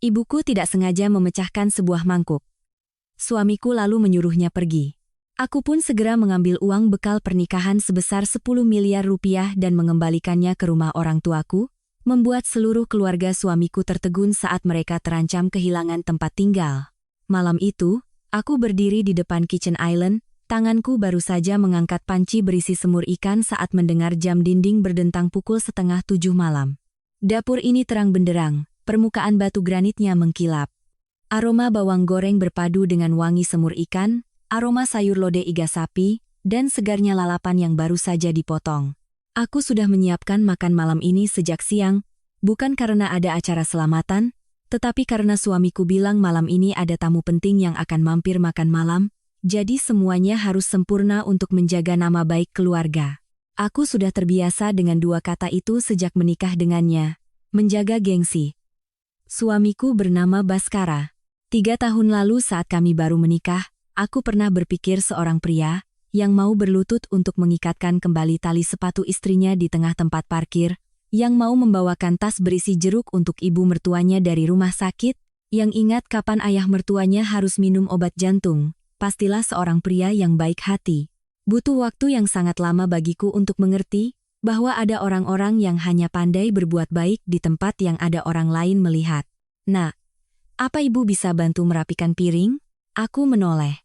Ibuku tidak sengaja memecahkan sebuah mangkuk. Suamiku lalu menyuruhnya pergi. Aku pun segera mengambil uang bekal pernikahan sebesar 10 miliar rupiah dan mengembalikannya ke rumah orang tuaku, membuat seluruh keluarga suamiku tertegun saat mereka terancam kehilangan tempat tinggal. Malam itu, aku berdiri di depan kitchen island, tanganku baru saja mengangkat panci berisi semur ikan saat mendengar jam dinding berdentang pukul 6:30 malam. Dapur ini terang benderang, permukaan batu granitnya mengkilap. Aroma bawang goreng berpadu dengan wangi semur ikan, aroma sayur lodeh iga sapi, dan segarnya lalapan yang baru saja dipotong. Aku sudah menyiapkan makan malam ini sejak siang, bukan karena ada acara selamatan, tetapi karena suamiku bilang malam ini ada tamu penting yang akan mampir makan malam, jadi semuanya harus sempurna untuk menjaga nama baik keluarga. Aku sudah terbiasa dengan dua kata itu sejak menikah dengannya, menjaga gengsi. Suamiku bernama Baskara. 3 tahun lalu saat kami baru menikah, aku pernah berpikir seorang pria yang mau berlutut untuk mengikatkan kembali tali sepatu istrinya di tengah tempat parkir, yang mau membawakan tas berisi jeruk untuk ibu mertuanya dari rumah sakit, yang ingat kapan ayah mertuanya harus minum obat jantung, pastilah seorang pria yang baik hati. Butuh waktu yang sangat lama bagiku untuk mengerti bahwa ada orang-orang yang hanya pandai berbuat baik di tempat yang ada orang lain melihat. Nah, apa ibu bisa bantu merapikan piring? Aku menoleh.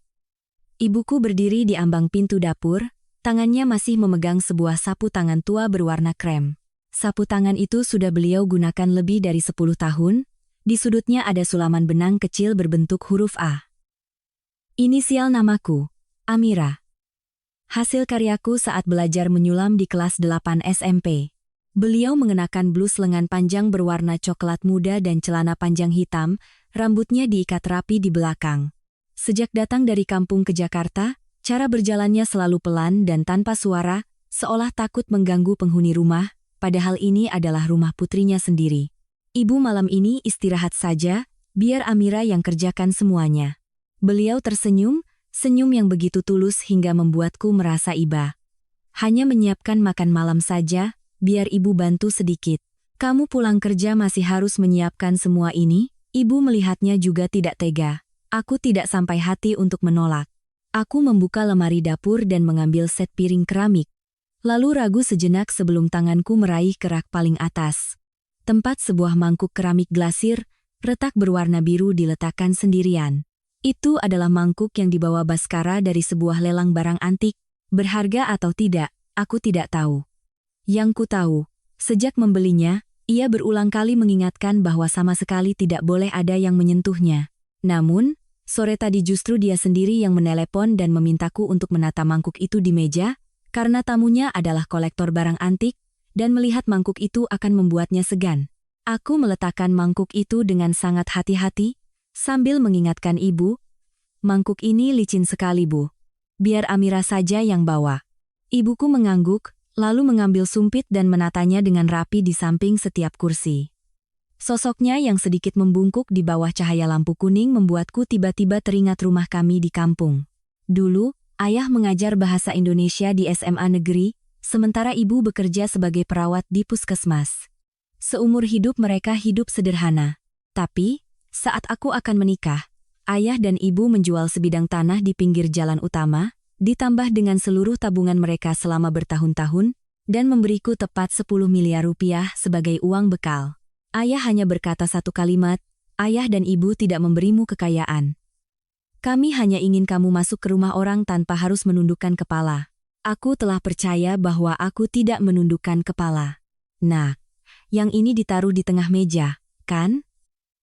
Ibuku berdiri di ambang pintu dapur, tangannya masih memegang sebuah sapu tangan tua berwarna krem. Sapu tangan itu sudah beliau gunakan lebih dari 10 tahun, di sudutnya ada sulaman benang kecil berbentuk huruf A. Inisial namaku, Amira. Hasil karyaku saat belajar menyulam di kelas 8 SMP. Beliau mengenakan blus lengan panjang berwarna coklat muda dan celana panjang hitam, rambutnya diikat rapi di belakang. Sejak datang dari kampung ke Jakarta, cara berjalannya selalu pelan dan tanpa suara, seolah takut mengganggu penghuni rumah, padahal ini adalah rumah putrinya sendiri. Ibu malam ini istirahat saja, biar Amira yang kerjakan semuanya. Beliau tersenyum, senyum yang begitu tulus hingga membuatku merasa iba. Hanya menyiapkan makan malam saja, biar ibu bantu sedikit. Kamu pulang kerja masih harus menyiapkan semua ini? Ibu melihatnya juga tidak tega. Aku tidak sampai hati untuk menolak. Aku membuka lemari dapur dan mengambil set piring keramik. Lalu ragu sejenak sebelum tanganku meraih ke rak paling atas. Tempat sebuah mangkuk keramik glasir, retak berwarna biru diletakkan sendirian. Itu adalah mangkuk yang dibawa Baskara dari sebuah lelang barang antik. Berharga atau tidak, aku tidak tahu. Yang ku tahu, sejak membelinya, ia berulang kali mengingatkan bahwa sama sekali tidak boleh ada yang menyentuhnya. Namun, sore tadi justru dia sendiri yang menelepon dan memintaku untuk menata mangkuk itu di meja, karena tamunya adalah kolektor barang antik, dan melihat mangkuk itu akan membuatnya segan. Aku meletakkan mangkuk itu dengan sangat hati-hati, sambil mengingatkan ibu, mangkuk ini licin sekali bu. Biar Amira saja yang bawa. Ibuku mengangguk, lalu mengambil sumpit dan menatanya dengan rapi di samping setiap kursi. Sosoknya yang sedikit membungkuk di bawah cahaya lampu kuning membuatku tiba-tiba teringat rumah kami di kampung. Dulu, ayah mengajar bahasa Indonesia di SMA negeri, sementara ibu bekerja sebagai perawat di puskesmas. Seumur hidup mereka hidup sederhana. Tapi, saat aku akan menikah, ayah dan ibu menjual sebidang tanah di pinggir jalan utama, ditambah dengan seluruh tabungan mereka selama bertahun-tahun, dan memberiku tepat 10 miliar rupiah sebagai uang bekal. Ayah hanya berkata satu kalimat, ayah dan ibu tidak memberimu kekayaan. Kami hanya ingin kamu masuk ke rumah orang tanpa harus menundukkan kepala. Aku telah percaya bahwa aku tidak menundukkan kepala. Nah, yang ini ditaruh di tengah meja, kan?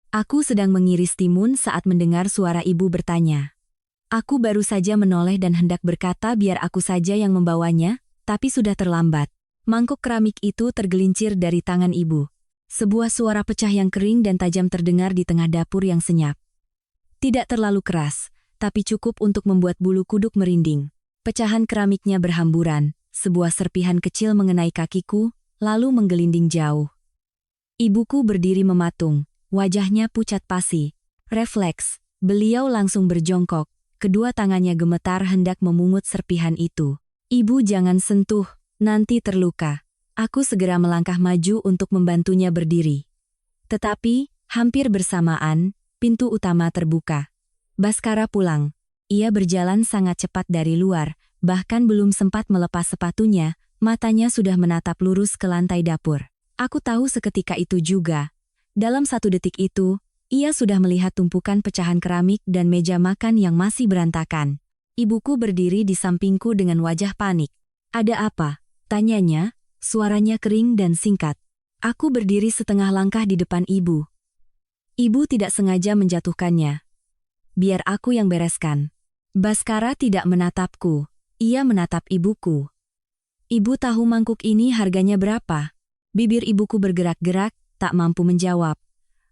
Aku sedang mengiris timun saat mendengar suara ibu bertanya. Aku baru saja menoleh dan hendak berkata biar aku saja yang membawanya, tapi sudah terlambat. Mangkuk keramik itu tergelincir dari tangan ibu. Sebuah suara pecah yang kering dan tajam terdengar di tengah dapur yang senyap. Tidak terlalu keras, tapi cukup untuk membuat bulu kuduk merinding. Pecahan keramiknya berhamburan, sebuah serpihan kecil mengenai kakiku, lalu menggelinding jauh. Ibuku berdiri mematung, wajahnya pucat pasi. Refleks, beliau langsung berjongkok. Kedua tangannya gemetar hendak memungut serpihan itu. Ibu jangan sentuh, nanti terluka. Aku segera melangkah maju untuk membantunya berdiri. Tetapi, Hampir bersamaan, pintu utama terbuka. Baskara pulang. Ia berjalan sangat cepat dari luar, bahkan belum sempat melepas sepatunya, matanya sudah menatap lurus ke lantai dapur. Aku tahu seketika itu juga. Dalam 1 detik itu, ia sudah melihat tumpukan pecahan keramik dan meja makan yang masih berantakan. Ibuku berdiri di sampingku dengan wajah panik. "Ada apa?" tanyanya, suaranya kering dan singkat. Aku berdiri setengah langkah di depan ibu. Ibu tidak sengaja menjatuhkannya. "Biar aku yang bereskan." Baskara tidak menatapku. Ia menatap ibuku. "Ibu tahu mangkuk ini harganya berapa?" Bibir ibuku bergerak-gerak, tak mampu menjawab.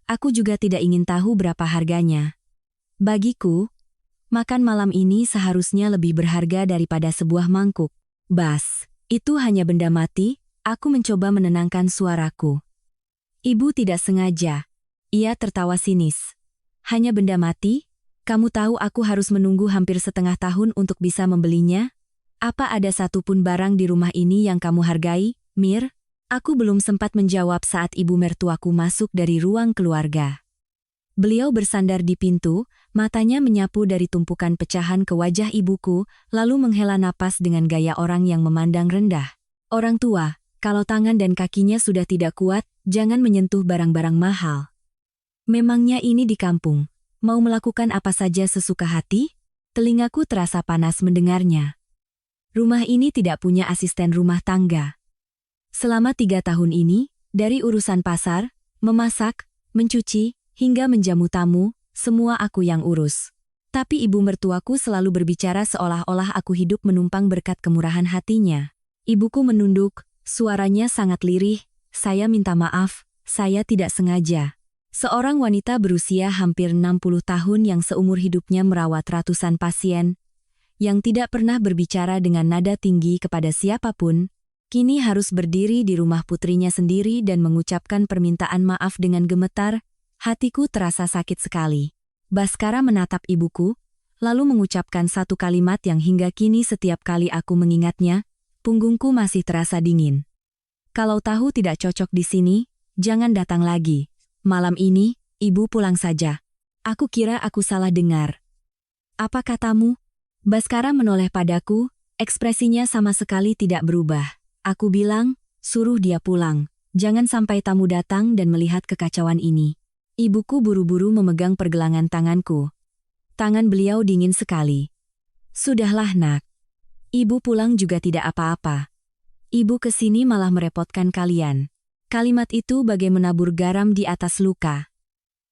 Aku juga tidak ingin tahu berapa harganya. Bagiku, makan malam ini seharusnya lebih berharga daripada sebuah mangkuk. "Bas, itu hanya benda mati." Aku mencoba menenangkan suaraku. "Ibu tidak sengaja." Ia tertawa sinis. "Hanya benda mati? Kamu tahu aku harus menunggu hampir setengah tahun untuk bisa membelinya? Apa ada satupun barang di rumah ini yang kamu hargai, Mir?" Aku belum sempat menjawab saat ibu mertuaku masuk dari ruang keluarga. Beliau bersandar di pintu, matanya menyapu dari tumpukan pecahan ke wajah ibuku, lalu menghela napas dengan gaya orang yang memandang rendah. "Orang tua, kalau tangan dan kakinya sudah tidak kuat, jangan menyentuh barang-barang mahal. Memangnya ini di kampung, mau melakukan apa saja sesuka hati?" Telingaku terasa panas mendengarnya. Rumah ini tidak punya asisten rumah tangga. Selama 3 tahun ini, dari urusan pasar, memasak, mencuci, hingga menjamu tamu, semua aku yang urus. Tapi ibu mertuaku selalu berbicara seolah-olah aku hidup menumpang berkat kemurahan hatinya. Ibuku menunduk, suaranya sangat lirih, "Saya minta maaf, saya tidak sengaja." Seorang wanita berusia hampir 60 tahun yang seumur hidupnya merawat ratusan pasien, yang tidak pernah berbicara dengan nada tinggi kepada siapapun, kini harus berdiri di rumah putrinya sendiri dan mengucapkan permintaan maaf dengan gemetar. Hatiku terasa sakit sekali. Baskara menatap ibuku, lalu mengucapkan satu kalimat yang hingga kini setiap kali aku mengingatnya, punggungku masih terasa dingin. "Kalau tahu tidak cocok di sini, jangan datang lagi. Malam ini, ibu pulang saja." Aku kira aku salah dengar. "Apa katamu?" Baskara menoleh padaku, ekspresinya sama sekali tidak berubah. Aku bilang, "Suruh dia pulang. Jangan sampai tamu datang dan melihat kekacauan ini." Ibuku buru-buru memegang pergelangan tanganku. Tangan beliau dingin sekali. "Sudahlah nak. Ibu pulang juga tidak apa-apa. Ibu kesini malah merepotkan kalian." Kalimat itu bagai menabur garam di atas luka.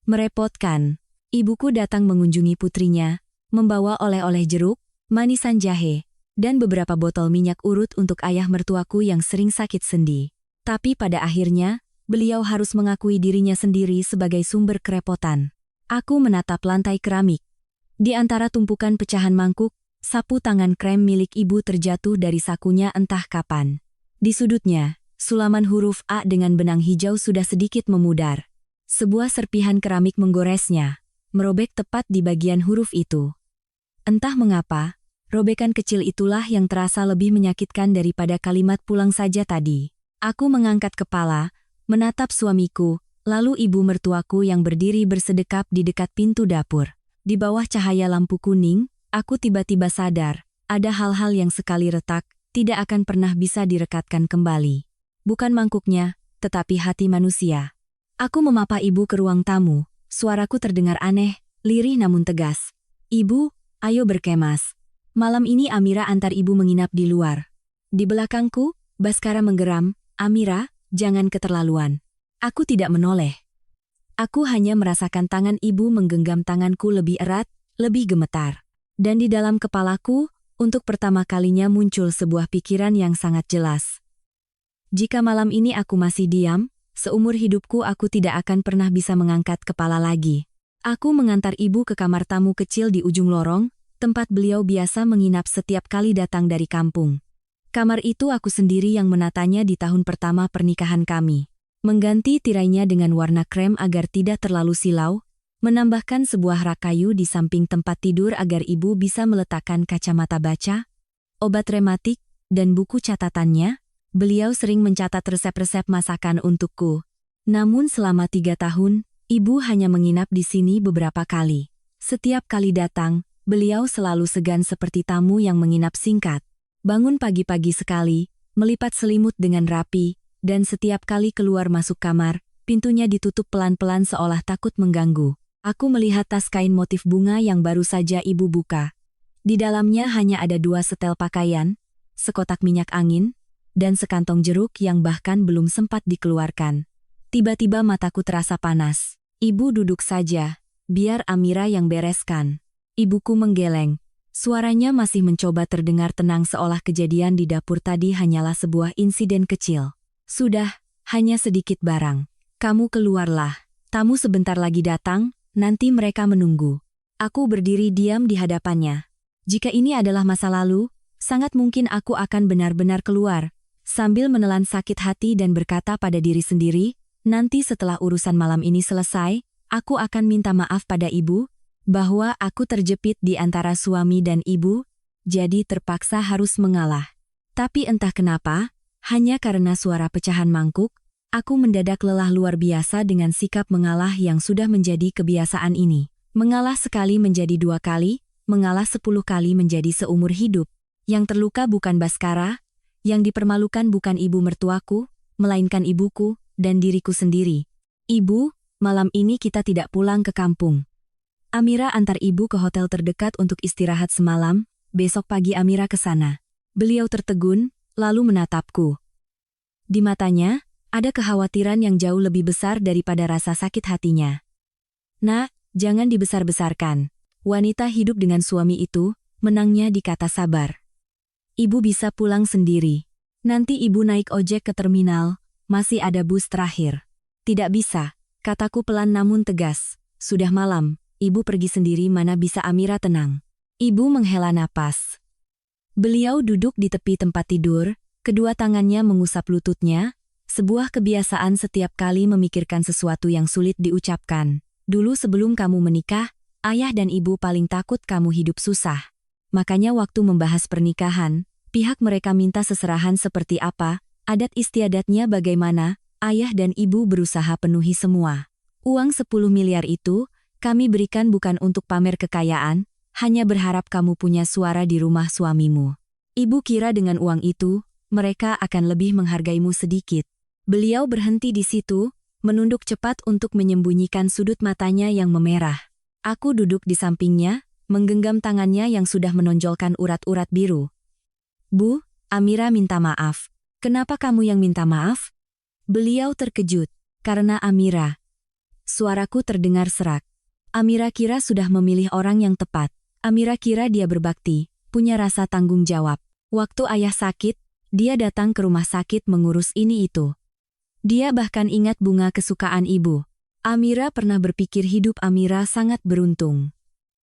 Merepotkan. Ibuku datang mengunjungi putrinya, membawa oleh-oleh jeruk, manisan jahe, dan beberapa botol minyak urut untuk ayah mertuaku yang sering sakit sendi. Tapi pada akhirnya, beliau harus mengakui dirinya sendiri sebagai sumber kerepotan. Aku menatap lantai keramik. Di antara tumpukan pecahan mangkuk, sapu tangan krem milik ibu terjatuh dari sakunya entah kapan. Di sudutnya, sulaman huruf A dengan benang hijau sudah sedikit memudar. Sebuah serpihan keramik menggoresnya, merobek tepat di bagian huruf itu. Entah mengapa, robekan kecil itulah yang terasa lebih menyakitkan daripada kalimat "pulang saja" tadi. Aku mengangkat kepala, menatap suamiku, lalu ibu mertuaku yang berdiri bersedekap di dekat pintu dapur. Di bawah cahaya lampu kuning, aku tiba-tiba sadar, ada hal-hal yang sekali retak, tidak akan pernah bisa direkatkan kembali. Bukan mangkuknya, tetapi hati manusia. Aku memapa ibu ke ruang tamu, suaraku terdengar aneh, lirih namun tegas. "Ibu, ayo berkemas. Malam ini Amira antar ibu menginap di luar." Di belakangku, Baskara menggeram, "Amira, jangan keterlaluan." Aku tidak menoleh. Aku hanya merasakan tangan ibu menggenggam tanganku lebih erat, lebih gemetar. Dan di dalam kepalaku, untuk pertama kalinya muncul sebuah pikiran yang sangat jelas. Jika malam ini aku masih diam, seumur hidupku aku tidak akan pernah bisa mengangkat kepala lagi. Aku mengantar ibu ke kamar tamu kecil di ujung lorong, tempat beliau biasa menginap setiap kali datang dari kampung. Kamar itu aku sendiri yang menatanya di tahun pertama pernikahan kami. Mengganti tirainya dengan warna krem agar tidak terlalu silau, menambahkan sebuah rak kayu di samping tempat tidur agar ibu bisa meletakkan kacamata baca, obat rematik, dan buku catatannya. Beliau sering mencatat resep-resep masakan untukku. Namun selama 3 tahun, Ibu hanya menginap di sini beberapa kali. Setiap kali datang, beliau selalu segan seperti tamu yang menginap singkat. Bangun pagi-pagi sekali, melipat selimut dengan rapi, dan setiap kali keluar masuk kamar, pintunya ditutup pelan-pelan seolah takut mengganggu. Aku melihat tas kain motif bunga yang baru saja ibu buka. Di dalamnya hanya ada 2 setel pakaian, sekotak minyak angin, dan sekantong jeruk yang bahkan belum sempat dikeluarkan. Tiba-tiba mataku terasa panas. Ibu duduk saja, biar Amira yang bereskan. Ibuku menggeleng. Suaranya masih mencoba terdengar tenang seolah kejadian di dapur tadi hanyalah sebuah insiden kecil. Sudah, hanya sedikit barang. Kamu keluarlah. Tamu sebentar lagi datang, nanti mereka menunggu. Aku berdiri diam di hadapannya. Jika ini adalah masa lalu, sangat mungkin aku akan benar-benar keluar, sambil menelan sakit hati dan berkata pada diri sendiri, nanti setelah urusan malam ini selesai, aku akan minta maaf pada ibu, bahwa aku terjepit di antara suami dan ibu, jadi terpaksa harus mengalah. Tapi entah kenapa, hanya karena suara pecahan mangkuk, aku mendadak lelah luar biasa dengan sikap mengalah yang sudah menjadi kebiasaan ini. Mengalah sekali menjadi 2 kali, mengalah 10 kali menjadi seumur hidup. Yang terluka bukan Baskara, yang dipermalukan bukan ibu mertuaku, melainkan ibuku dan diriku sendiri. Ibu, malam ini kita tidak pulang ke kampung. Amira antar ibu ke hotel terdekat untuk istirahat semalam, besok pagi Amira ke sana. Beliau tertegun, lalu menatapku. Di matanya, ada kekhawatiran yang jauh lebih besar daripada rasa sakit hatinya. Nak, jangan dibesar-besarkan. Wanita hidup dengan suami itu, menangnya di kata sabar. Ibu bisa pulang sendiri. Nanti ibu naik ojek ke terminal, masih ada bus terakhir. Tidak bisa, kataku pelan namun tegas. Sudah malam, ibu pergi sendiri mana bisa Amira tenang. Ibu menghela napas. Beliau duduk di tepi tempat tidur, kedua tangannya mengusap lututnya, sebuah kebiasaan setiap kali memikirkan sesuatu yang sulit diucapkan. Dulu sebelum kamu menikah, ayah dan ibu paling takut kamu hidup susah. Makanya waktu membahas pernikahan, pihak mereka minta seserahan seperti apa, adat istiadatnya bagaimana, ayah dan ibu berusaha penuhi semua. Uang 10 miliar itu, kami berikan bukan untuk pamer kekayaan, hanya berharap kamu punya suara di rumah suamimu. Ibu kira dengan uang itu, mereka akan lebih menghargaimu sedikit. Beliau berhenti di situ, menunduk cepat untuk menyembunyikan sudut matanya yang memerah. Aku duduk di sampingnya, menggenggam tangannya yang sudah menonjolkan urat-urat biru. Bu, Amira minta maaf. Kenapa kamu yang minta maaf? Beliau terkejut, karena Amira. Suaraku terdengar serak. Amira kira sudah memilih orang yang tepat. Amira kira dia berbakti, punya rasa tanggung jawab. Waktu ayah sakit, dia datang ke rumah sakit mengurus ini itu. Dia bahkan ingat bunga kesukaan ibu. Amira pernah berpikir hidup Amira sangat beruntung.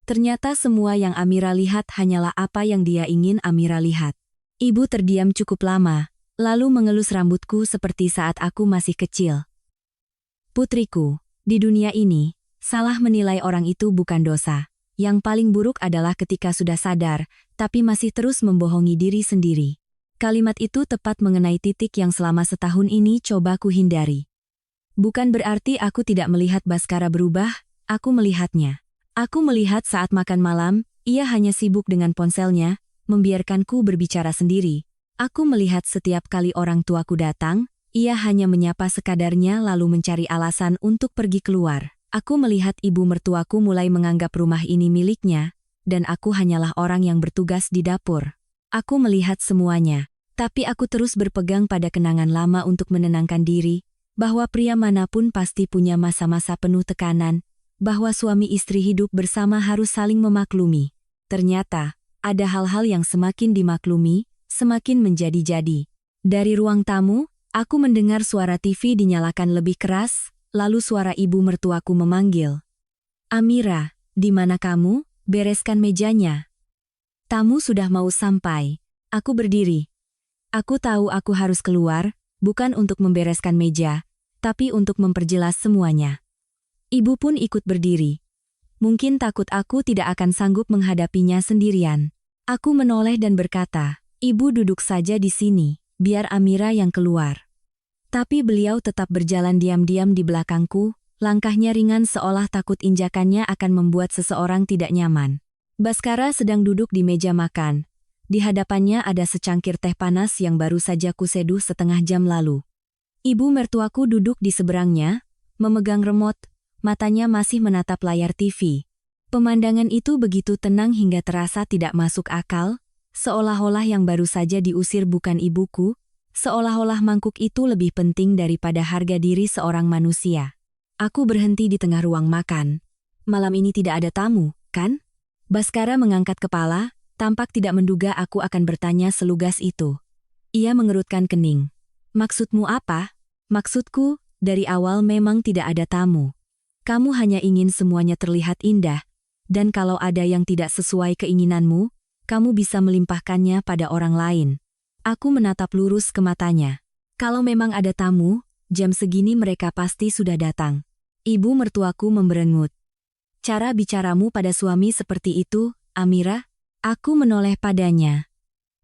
Ternyata semua yang Amira lihat hanyalah apa yang dia ingin Amira lihat. Ibu terdiam cukup lama, lalu mengelus rambutku seperti saat aku masih kecil. Putriku, di dunia ini, salah menilai orang itu bukan dosa. Yang paling buruk adalah ketika sudah sadar, tapi masih terus membohongi diri sendiri. Kalimat itu tepat mengenai titik yang selama setahun ini coba ku hindari. Bukan berarti aku tidak melihat Baskara berubah, aku melihatnya. Aku melihat saat makan malam, ia hanya sibuk dengan ponselnya, membiarkanku berbicara sendiri. Aku melihat setiap kali orang tuaku datang, ia hanya menyapa sekadarnya lalu mencari alasan untuk pergi keluar. Aku melihat ibu mertuaku mulai menganggap rumah ini miliknya, dan aku hanyalah orang yang bertugas di dapur. Aku melihat semuanya, tapi aku terus berpegang pada kenangan lama untuk menenangkan diri, bahwa pria manapun pasti punya masa-masa penuh tekanan, bahwa suami istri hidup bersama harus saling memaklumi. Ternyata, ada hal-hal yang semakin dimaklumi, semakin menjadi-jadi. Dari ruang tamu, aku mendengar suara TV dinyalakan lebih keras, lalu suara ibu mertuaku memanggil. Amira, di mana kamu? Bereskan mejanya. Tamu sudah mau sampai. Aku berdiri. Aku tahu aku harus keluar, bukan untuk membereskan meja, tapi untuk memperjelas semuanya. Ibu pun ikut berdiri. Mungkin takut aku tidak akan sanggup menghadapinya sendirian. Aku menoleh dan berkata, Ibu duduk saja di sini, biar Amira yang keluar. Tapi beliau tetap berjalan diam-diam di belakangku, Langkahnya ringan seolah takut injakannya akan membuat seseorang tidak nyaman. Baskara sedang duduk di meja makan. Di hadapannya ada secangkir teh panas yang baru saja kuseduh setengah jam lalu. Ibu mertuaku duduk di seberangnya, memegang remote, matanya masih menatap layar TV. Pemandangan itu begitu tenang hingga terasa tidak masuk akal, seolah-olah yang baru saja diusir bukan ibuku, seolah-olah mangkuk itu lebih penting daripada harga diri seorang manusia. Aku berhenti di tengah ruang makan. Malam ini tidak ada tamu, kan? Baskara mengangkat kepala, tampak tidak menduga aku akan bertanya selugas itu. Ia mengerutkan kening. Maksudmu apa? Maksudku, dari awal memang tidak ada tamu. Kamu hanya ingin semuanya terlihat indah, dan kalau ada yang tidak sesuai keinginanmu, kamu bisa melimpahkannya pada orang lain. Aku menatap lurus ke matanya. Kalau memang ada tamu, jam segini mereka pasti sudah datang. Ibu mertuaku memberengut. Cara bicaramu pada suami seperti itu, Amira? Aku menoleh padanya.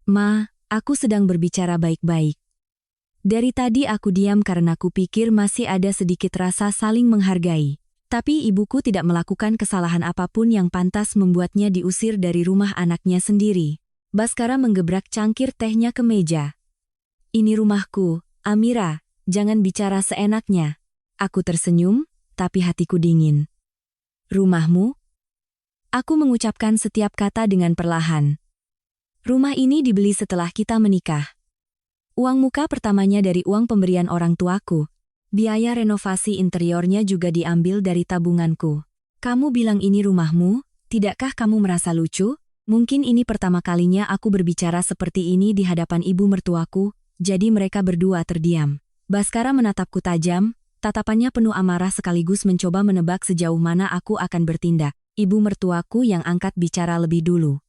Ma, aku sedang berbicara baik-baik. Dari tadi aku diam karena kupikir masih ada sedikit rasa saling menghargai. Tapi ibuku tidak melakukan kesalahan apapun yang pantas membuatnya diusir dari rumah anaknya sendiri. Baskara menggebrak cangkir tehnya ke meja. Ini rumahku, Amira, jangan bicara seenaknya. Aku tersenyum, tapi hatiku dingin. Rumahmu? Aku mengucapkan setiap kata dengan perlahan. Rumah ini dibeli setelah kita menikah. Uang muka pertamanya dari uang pemberian orang tuaku. Biaya renovasi interiornya juga diambil dari tabunganku. Kamu bilang ini rumahmu, tidakkah kamu merasa lucu? Mungkin ini pertama kalinya aku berbicara seperti ini di hadapan ibu mertuaku, jadi mereka berdua terdiam. Baskara menatapku tajam, tatapannya penuh amarah sekaligus mencoba menebak sejauh mana aku akan bertindak. Ibu mertuaku yang angkat bicara lebih dulu.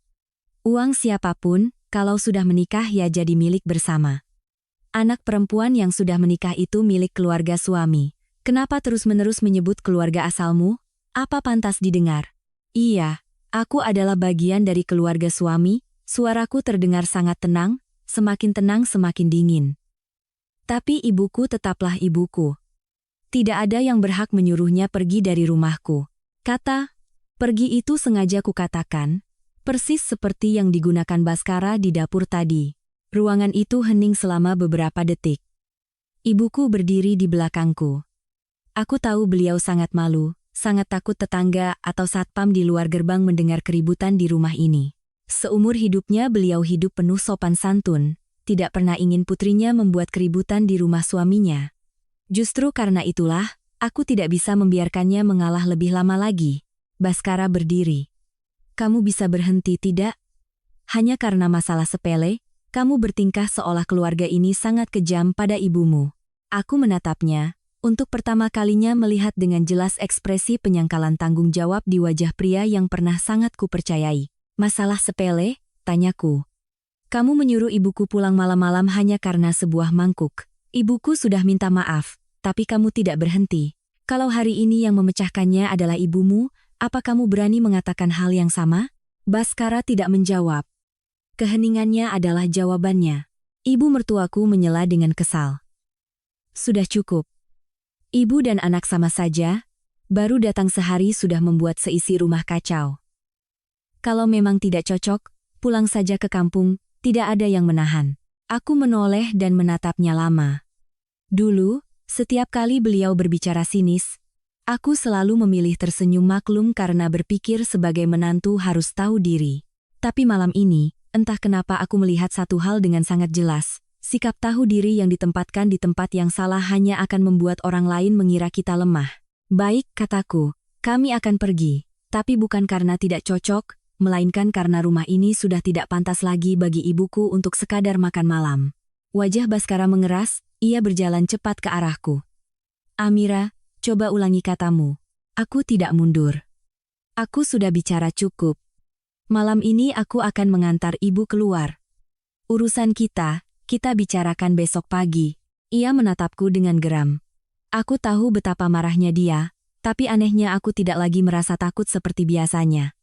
Uang siapapun, kalau sudah menikah ya jadi milik bersama. Anak perempuan yang sudah menikah itu milik keluarga suami. Kenapa terus-menerus menyebut keluarga asalmu? Apa pantas didengar? Iya, aku adalah bagian dari keluarga suami, suaraku terdengar sangat tenang semakin dingin. Tapi ibuku tetaplah ibuku. Tidak ada yang berhak menyuruhnya pergi dari rumahku. Kata, pergi itu sengaja kukatakan, persis seperti yang digunakan Baskara di dapur tadi. Ruangan itu hening selama beberapa detik. Ibuku berdiri di belakangku. Aku tahu beliau sangat malu, sangat takut tetangga atau satpam di luar gerbang mendengar keributan di rumah ini. Seumur hidupnya beliau hidup penuh sopan santun, tidak pernah ingin putrinya membuat keributan di rumah suaminya. Justru karena itulah, aku tidak bisa membiarkannya mengalah lebih lama lagi. Baskara berdiri. Kamu bisa berhenti tidak? Hanya karena masalah sepele, kamu bertingkah seolah keluarga ini sangat kejam pada ibumu. Aku menatapnya, untuk pertama kalinya melihat dengan jelas ekspresi penyangkalan tanggung jawab di wajah pria yang pernah sangat kupercayai. Masalah sepele? Tanyaku. Kamu menyuruh ibuku pulang malam-malam hanya karena sebuah mangkuk. Ibuku sudah minta maaf, tapi kamu tidak berhenti. Kalau hari ini yang memecahkannya adalah ibumu, apa kamu berani mengatakan hal yang sama? Baskara tidak menjawab. Keheningannya adalah jawabannya. Ibu mertuaku menyela dengan kesal. Sudah cukup. Ibu dan anak sama saja, baru datang sehari sudah membuat seisi rumah kacau. Kalau memang tidak cocok, pulang saja ke kampung, tidak ada yang menahan. Aku menoleh dan menatapnya lama. Dulu, setiap kali beliau berbicara sinis, aku selalu memilih tersenyum maklum karena berpikir sebagai menantu harus tahu diri. Tapi malam ini, entah kenapa aku melihat satu hal dengan sangat jelas. Sikap tahu diri yang ditempatkan di tempat yang salah hanya akan membuat orang lain mengira kita lemah. Baik, kataku, kami akan pergi. Tapi bukan karena tidak cocok, melainkan karena rumah ini sudah tidak pantas lagi bagi ibuku untuk sekadar makan malam. Wajah Baskara mengeras, ia berjalan cepat ke arahku. Amira, coba ulangi katamu. Aku tidak mundur. Aku sudah bicara cukup. Malam ini aku akan mengantar ibu keluar. Urusan kita bicarakan besok pagi. Ia menatapku dengan geram. Aku tahu betapa marahnya dia, tapi anehnya aku tidak lagi merasa takut seperti biasanya.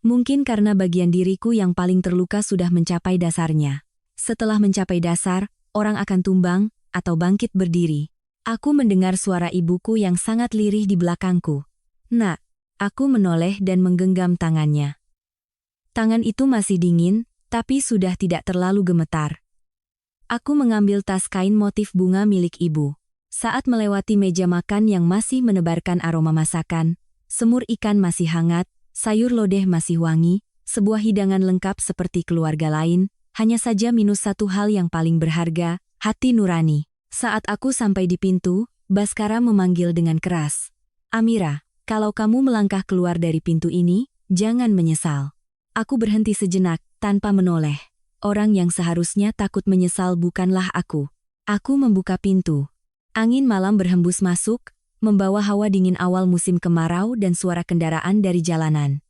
Mungkin karena bagian diriku yang paling terluka sudah mencapai dasarnya. Setelah mencapai dasar, orang akan tumbang, atau bangkit berdiri. Aku mendengar suara ibuku yang sangat lirih di belakangku. "Nak," aku menoleh dan menggenggam tangannya. Tangan itu masih dingin, tapi sudah tidak terlalu gemetar. Aku mengambil tas kain motif bunga milik ibu. Saat melewati meja makan yang masih menebarkan aroma masakan, semur ikan masih hangat, sayur lodeh masih wangi, sebuah hidangan lengkap seperti keluarga lain, hanya saja minus satu hal yang paling berharga, hati nurani. Saat aku sampai di pintu, Baskara memanggil dengan keras. "Amira, kalau kamu melangkah keluar dari pintu ini, jangan menyesal." Aku berhenti sejenak, tanpa menoleh. Orang yang seharusnya takut menyesal bukanlah aku. Aku membuka pintu. Angin malam berhembus masuk, membawa hawa dingin awal musim kemarau dan suara kendaraan dari jalanan.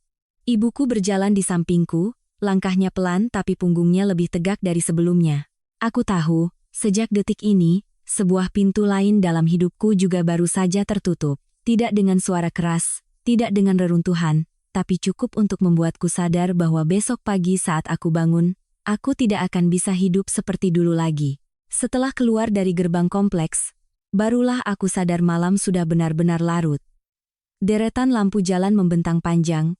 Ibuku berjalan di sampingku, langkahnya pelan tapi punggungnya lebih tegak dari sebelumnya. Aku tahu, sejak detik ini, sebuah pintu lain dalam hidupku juga baru saja tertutup. Tidak dengan suara keras, tidak dengan reruntuhan, tapi cukup untuk membuatku sadar bahwa besok pagi saat aku bangun, aku tidak akan bisa hidup seperti dulu lagi. Setelah keluar dari gerbang kompleks, barulah aku sadar malam sudah benar-benar larut. Deretan lampu jalan membentang panjang,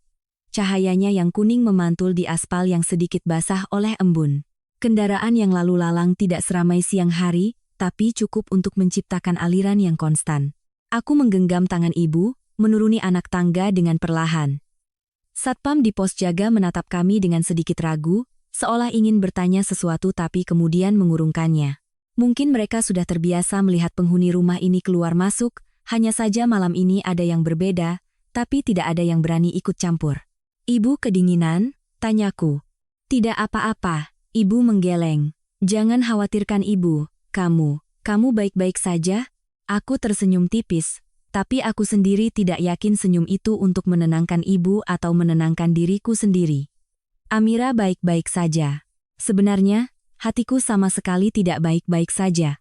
cahayanya yang kuning memantul di aspal yang sedikit basah oleh embun. Kendaraan yang lalu lalang tidak seramai siang hari, tapi cukup untuk menciptakan aliran yang konstan. Aku menggenggam tangan ibu, menuruni anak tangga dengan perlahan. Satpam di pos jaga menatap kami dengan sedikit ragu, seolah ingin bertanya sesuatu tapi kemudian mengurungkannya. Mungkin mereka sudah terbiasa melihat penghuni rumah ini keluar masuk, hanya saja malam ini ada yang berbeda, tapi tidak ada yang berani ikut campur. "Ibu kedinginan?" tanyaku. "Tidak apa-apa," ibu menggeleng. "Jangan khawatirkan ibu. Kamu baik-baik saja?" Aku tersenyum tipis, tapi aku sendiri tidak yakin senyum itu untuk menenangkan ibu atau menenangkan diriku sendiri. Amira baik-baik saja. Sebenarnya, hatiku sama sekali tidak baik-baik saja.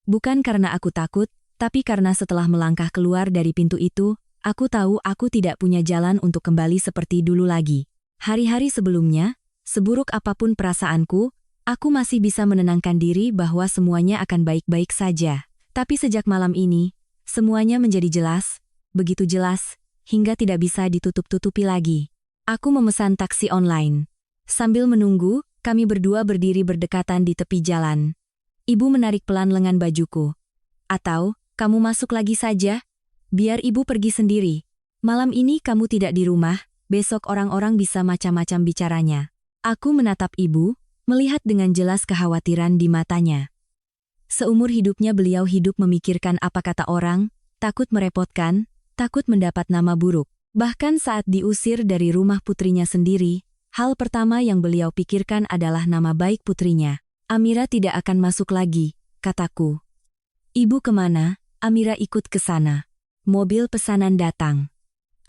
Bukan karena aku takut, tapi karena setelah melangkah keluar dari pintu itu, aku tahu aku tidak punya jalan untuk kembali seperti dulu lagi. Hari-hari sebelumnya, seburuk apapun perasaanku, aku masih bisa menenangkan diri bahwa semuanya akan baik-baik saja. Tapi sejak malam ini, semuanya menjadi jelas, begitu jelas, hingga tidak bisa ditutup-tutupi lagi. Aku memesan taksi online. Sambil menunggu, kami berdua berdiri berdekatan di tepi jalan. Ibu menarik pelan lengan bajuku. "Atau, kamu masuk lagi saja? Biar ibu pergi sendiri. Malam ini kamu tidak di rumah, besok orang-orang bisa macam-macam bicaranya." Aku menatap ibu, melihat dengan jelas kekhawatiran di matanya. Seumur hidupnya beliau hidup memikirkan apa kata orang, takut merepotkan, takut mendapat nama buruk. Bahkan saat diusir dari rumah putrinya sendiri, hal pertama yang beliau pikirkan adalah nama baik putrinya. "Amira tidak akan masuk lagi," kataku. "Ibu kemana?" "Amira ikut ke sana." Mobil pesanan datang.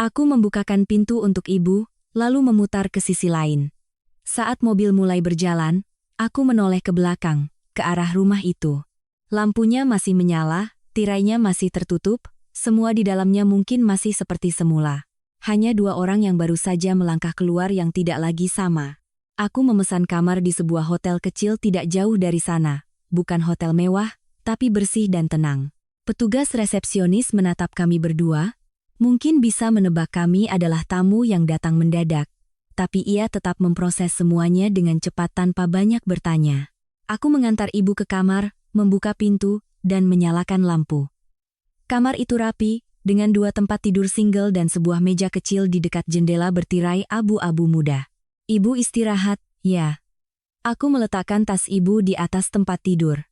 Aku membukakan pintu untuk ibu, lalu memutar ke sisi lain. Saat mobil mulai berjalan, aku menoleh ke belakang, ke arah rumah itu. Lampunya masih menyala, tirainya masih tertutup, semua di dalamnya mungkin masih seperti semula. Hanya dua orang yang baru saja melangkah keluar yang tidak lagi sama. Aku memesan kamar di sebuah hotel kecil tidak jauh dari sana. Bukan hotel mewah, tapi bersih dan tenang. Petugas resepsionis menatap kami berdua, mungkin bisa menebak kami adalah tamu yang datang mendadak. Tapi ia tetap memproses semuanya dengan cepat tanpa banyak bertanya. Aku mengantar ibu ke kamar, membuka pintu, dan menyalakan lampu. Kamar itu rapi, dengan dua tempat tidur single dan sebuah meja kecil di dekat jendela bertirai abu-abu muda. "Ibu istirahat, ya." Aku meletakkan tas ibu di atas tempat tidur.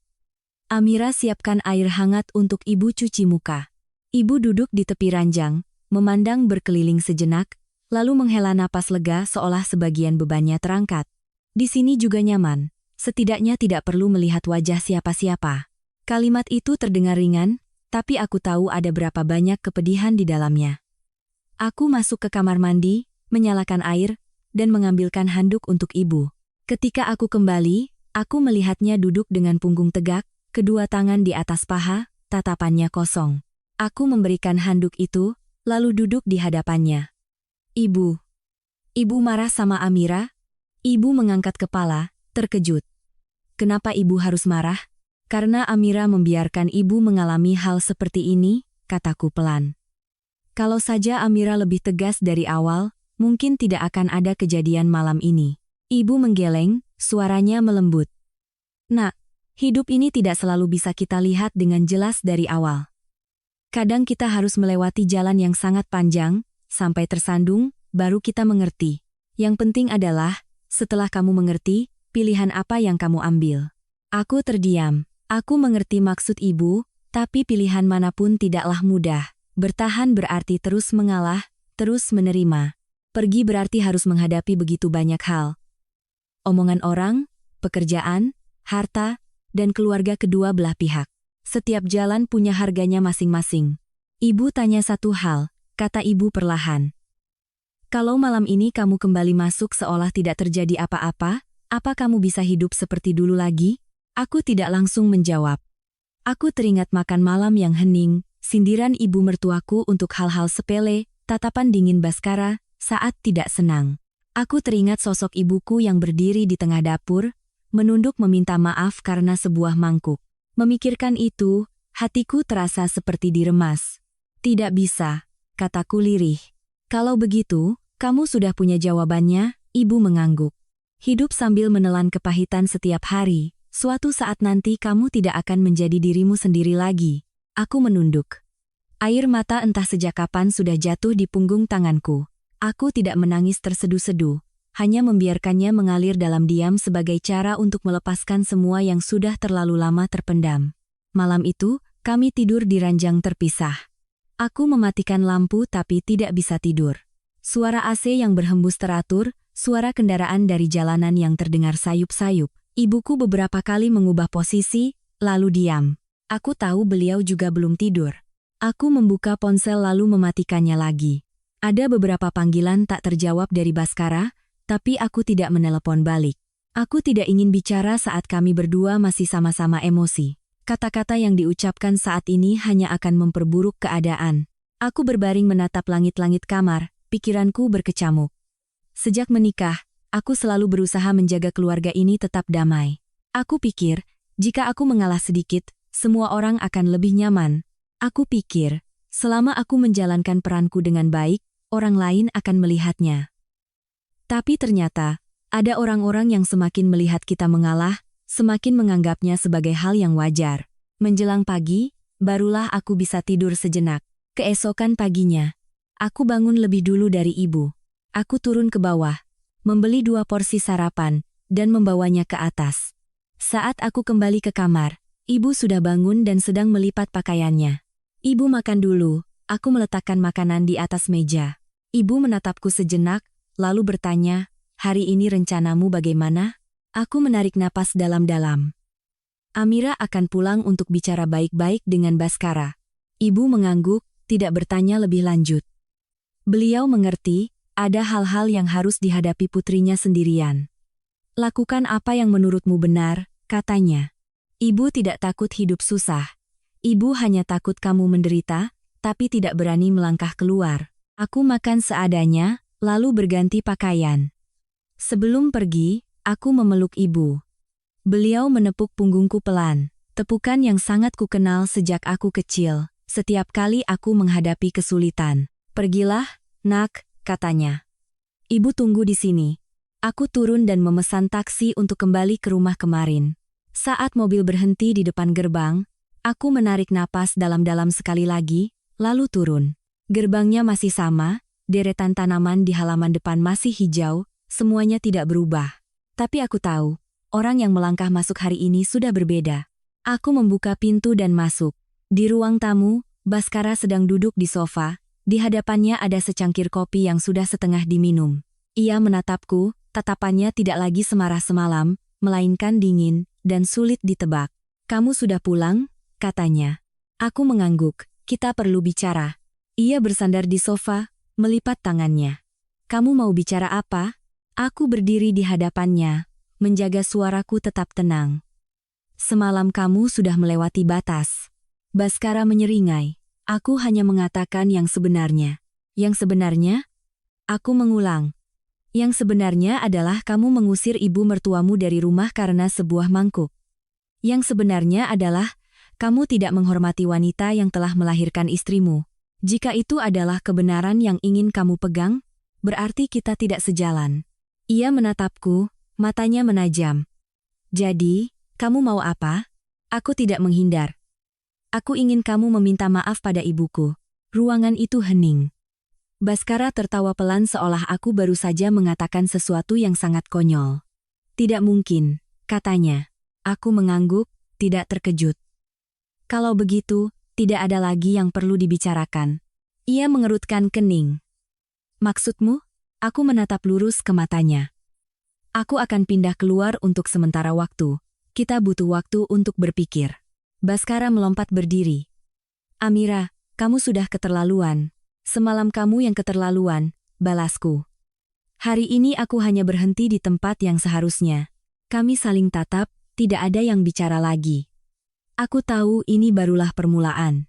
"Amira siapkan air hangat untuk ibu cuci muka." Ibu duduk di tepi ranjang, memandang berkeliling sejenak, lalu menghela napas lega seolah sebagian bebannya terangkat. "Di sini juga nyaman, setidaknya tidak perlu melihat wajah siapa-siapa." Kalimat itu terdengar ringan, tapi aku tahu ada berapa banyak kepedihan di dalamnya. Aku masuk ke kamar mandi, menyalakan air, dan mengambilkan handuk untuk ibu. Ketika aku kembali, aku melihatnya duduk dengan punggung tegak, kedua tangan di atas paha, tatapannya kosong. Aku memberikan handuk itu, lalu duduk di hadapannya. "Ibu." "Ibu marah sama Amira?" Ibu mengangkat kepala, terkejut. "Kenapa ibu harus marah?" Karena Amira membiarkan ibu mengalami hal seperti ini, kataku pelan. Kalau saja Amira lebih tegas dari awal, mungkin tidak akan ada kejadian malam ini. Ibu menggeleng, suaranya melembut. Nak, hidup ini tidak selalu bisa kita lihat dengan jelas dari awal. Kadang kita harus melewati jalan yang sangat panjang, sampai tersandung, baru kita mengerti. Yang penting adalah, setelah kamu mengerti, pilihan apa yang kamu ambil. Aku terdiam. Aku mengerti maksud ibu, tapi pilihan manapun tidaklah mudah. Bertahan berarti terus mengalah, terus menerima. Pergi berarti harus menghadapi begitu banyak hal. Omongan orang, pekerjaan, harta, dan keluarga kedua belah pihak. Setiap jalan punya harganya masing-masing. Ibu tanya satu hal, kata ibu perlahan. Kalau malam ini kamu kembali masuk seolah tidak terjadi apa-apa, apa kamu bisa hidup seperti dulu lagi? Aku tidak langsung menjawab. Aku teringat makan malam yang hening, sindiran ibu mertuaku untuk hal-hal sepele, tatapan dingin Baskara saat tidak senang. Aku teringat sosok ibuku yang berdiri di tengah dapur, menunduk meminta maaf karena sebuah mangkuk. Memikirkan itu, hatiku terasa seperti diremas. Tidak bisa, kataku lirih. Kalau begitu, kamu sudah punya jawabannya, ibu mengangguk. Hidup sambil menelan kepahitan setiap hari. Suatu saat nanti kamu tidak akan menjadi dirimu sendiri lagi. Aku menunduk. Air mata entah sejak kapan sudah jatuh di punggung tanganku. Aku tidak menangis terseduh-seduh, hanya membiarkannya mengalir dalam diam sebagai cara untuk melepaskan semua yang sudah terlalu lama terpendam. Malam itu, kami tidur di ranjang terpisah. Aku mematikan lampu tapi tidak bisa tidur. Suara AC yang berhembus teratur, suara kendaraan dari jalanan yang terdengar sayup-sayup. Ibuku beberapa kali mengubah posisi, lalu diam. Aku tahu beliau juga belum tidur. Aku membuka ponsel lalu mematikannya lagi. Ada beberapa panggilan tak terjawab dari Baskara, tapi aku tidak menelepon balik. Aku tidak ingin bicara saat kami berdua masih sama-sama emosi. Kata-kata yang diucapkan saat ini hanya akan memperburuk keadaan. Aku berbaring menatap langit-langit kamar, pikiranku berkecamuk. Sejak menikah, aku selalu berusaha menjaga keluarga ini tetap damai. Aku pikir, jika aku mengalah sedikit, semua orang akan lebih nyaman. Aku pikir, selama aku menjalankan peranku dengan baik, orang lain akan melihatnya. Tapi ternyata, ada orang-orang yang semakin melihat kita mengalah, semakin menganggapnya sebagai hal yang wajar. Menjelang pagi, barulah aku bisa tidur sejenak. Keesokan paginya, aku bangun lebih dulu dari ibu. Aku turun ke bawah, membeli 2 porsi sarapan, dan membawanya ke atas. Saat aku kembali ke kamar, ibu sudah bangun dan sedang melipat pakaiannya. Ibu makan dulu, aku meletakkan makanan di atas meja. Ibu menatapku sejenak, lalu bertanya, hari ini rencanamu bagaimana? Aku menarik napas dalam-dalam. Amira akan pulang untuk bicara baik-baik dengan Baskara. Ibu mengangguk, tidak bertanya lebih lanjut. Beliau mengerti, ada hal-hal yang harus dihadapi putrinya sendirian. Lakukan apa yang menurutmu benar, katanya. Ibu tidak takut hidup susah. Ibu hanya takut kamu menderita, tapi tidak berani melangkah keluar. Aku makan seadanya, lalu berganti pakaian. Sebelum pergi, aku memeluk ibu. Beliau menepuk punggungku pelan, tepukan yang sangat kukenal sejak aku kecil, setiap kali aku menghadapi kesulitan. Pergilah, nak, katanya. Ibu tunggu di sini. Aku turun dan memesan taksi untuk kembali ke rumah kemarin. Saat mobil berhenti di depan gerbang, aku menarik napas dalam-dalam sekali lagi, lalu turun. Gerbangnya masih sama, deretan tanaman di halaman depan masih hijau, semuanya tidak berubah. Tapi aku tahu, orang yang melangkah masuk hari ini sudah berbeda. Aku membuka pintu dan masuk. Di ruang tamu, Baskara sedang duduk di sofa. Di hadapannya ada secangkir kopi yang sudah setengah diminum. Ia menatapku, tatapannya tidak lagi semarah semalam, melainkan dingin dan sulit ditebak. Kamu sudah pulang? Katanya. Aku mengangguk, kita perlu bicara. Ia bersandar di sofa, melipat tangannya. Kamu mau bicara apa? Aku berdiri di hadapannya, menjaga suaraku tetap tenang. Semalam kamu sudah melewati batas. Baskara menyeringai. Aku hanya mengatakan yang sebenarnya. Yang sebenarnya? Aku mengulang. Yang sebenarnya adalah kamu mengusir ibu mertuamu dari rumah karena sebuah mangkuk. Yang sebenarnya adalah, kamu tidak menghormati wanita yang telah melahirkan istrimu. Jika itu adalah kebenaran yang ingin kamu pegang, berarti kita tidak sejalan. Ia menatapku, matanya menajam. Jadi, kamu mau apa? Aku tidak menghindar. Aku ingin kamu meminta maaf pada ibuku. Ruangan itu hening. Baskara tertawa pelan seolah aku baru saja mengatakan sesuatu yang sangat konyol. Tidak mungkin, katanya. Aku mengangguk, tidak terkejut. Kalau begitu, tidak ada lagi yang perlu dibicarakan. Ia mengerutkan kening. Maksudmu? Aku menatap lurus ke matanya. Aku akan pindah keluar untuk sementara waktu. Kita butuh waktu untuk berpikir. Baskara melompat berdiri. Amira, kamu sudah keterlaluan. Semalam kamu yang keterlaluan, balasku. Hari ini aku hanya berhenti di tempat yang seharusnya. Kami saling tatap, tidak ada yang bicara lagi. Aku tahu ini barulah permulaan.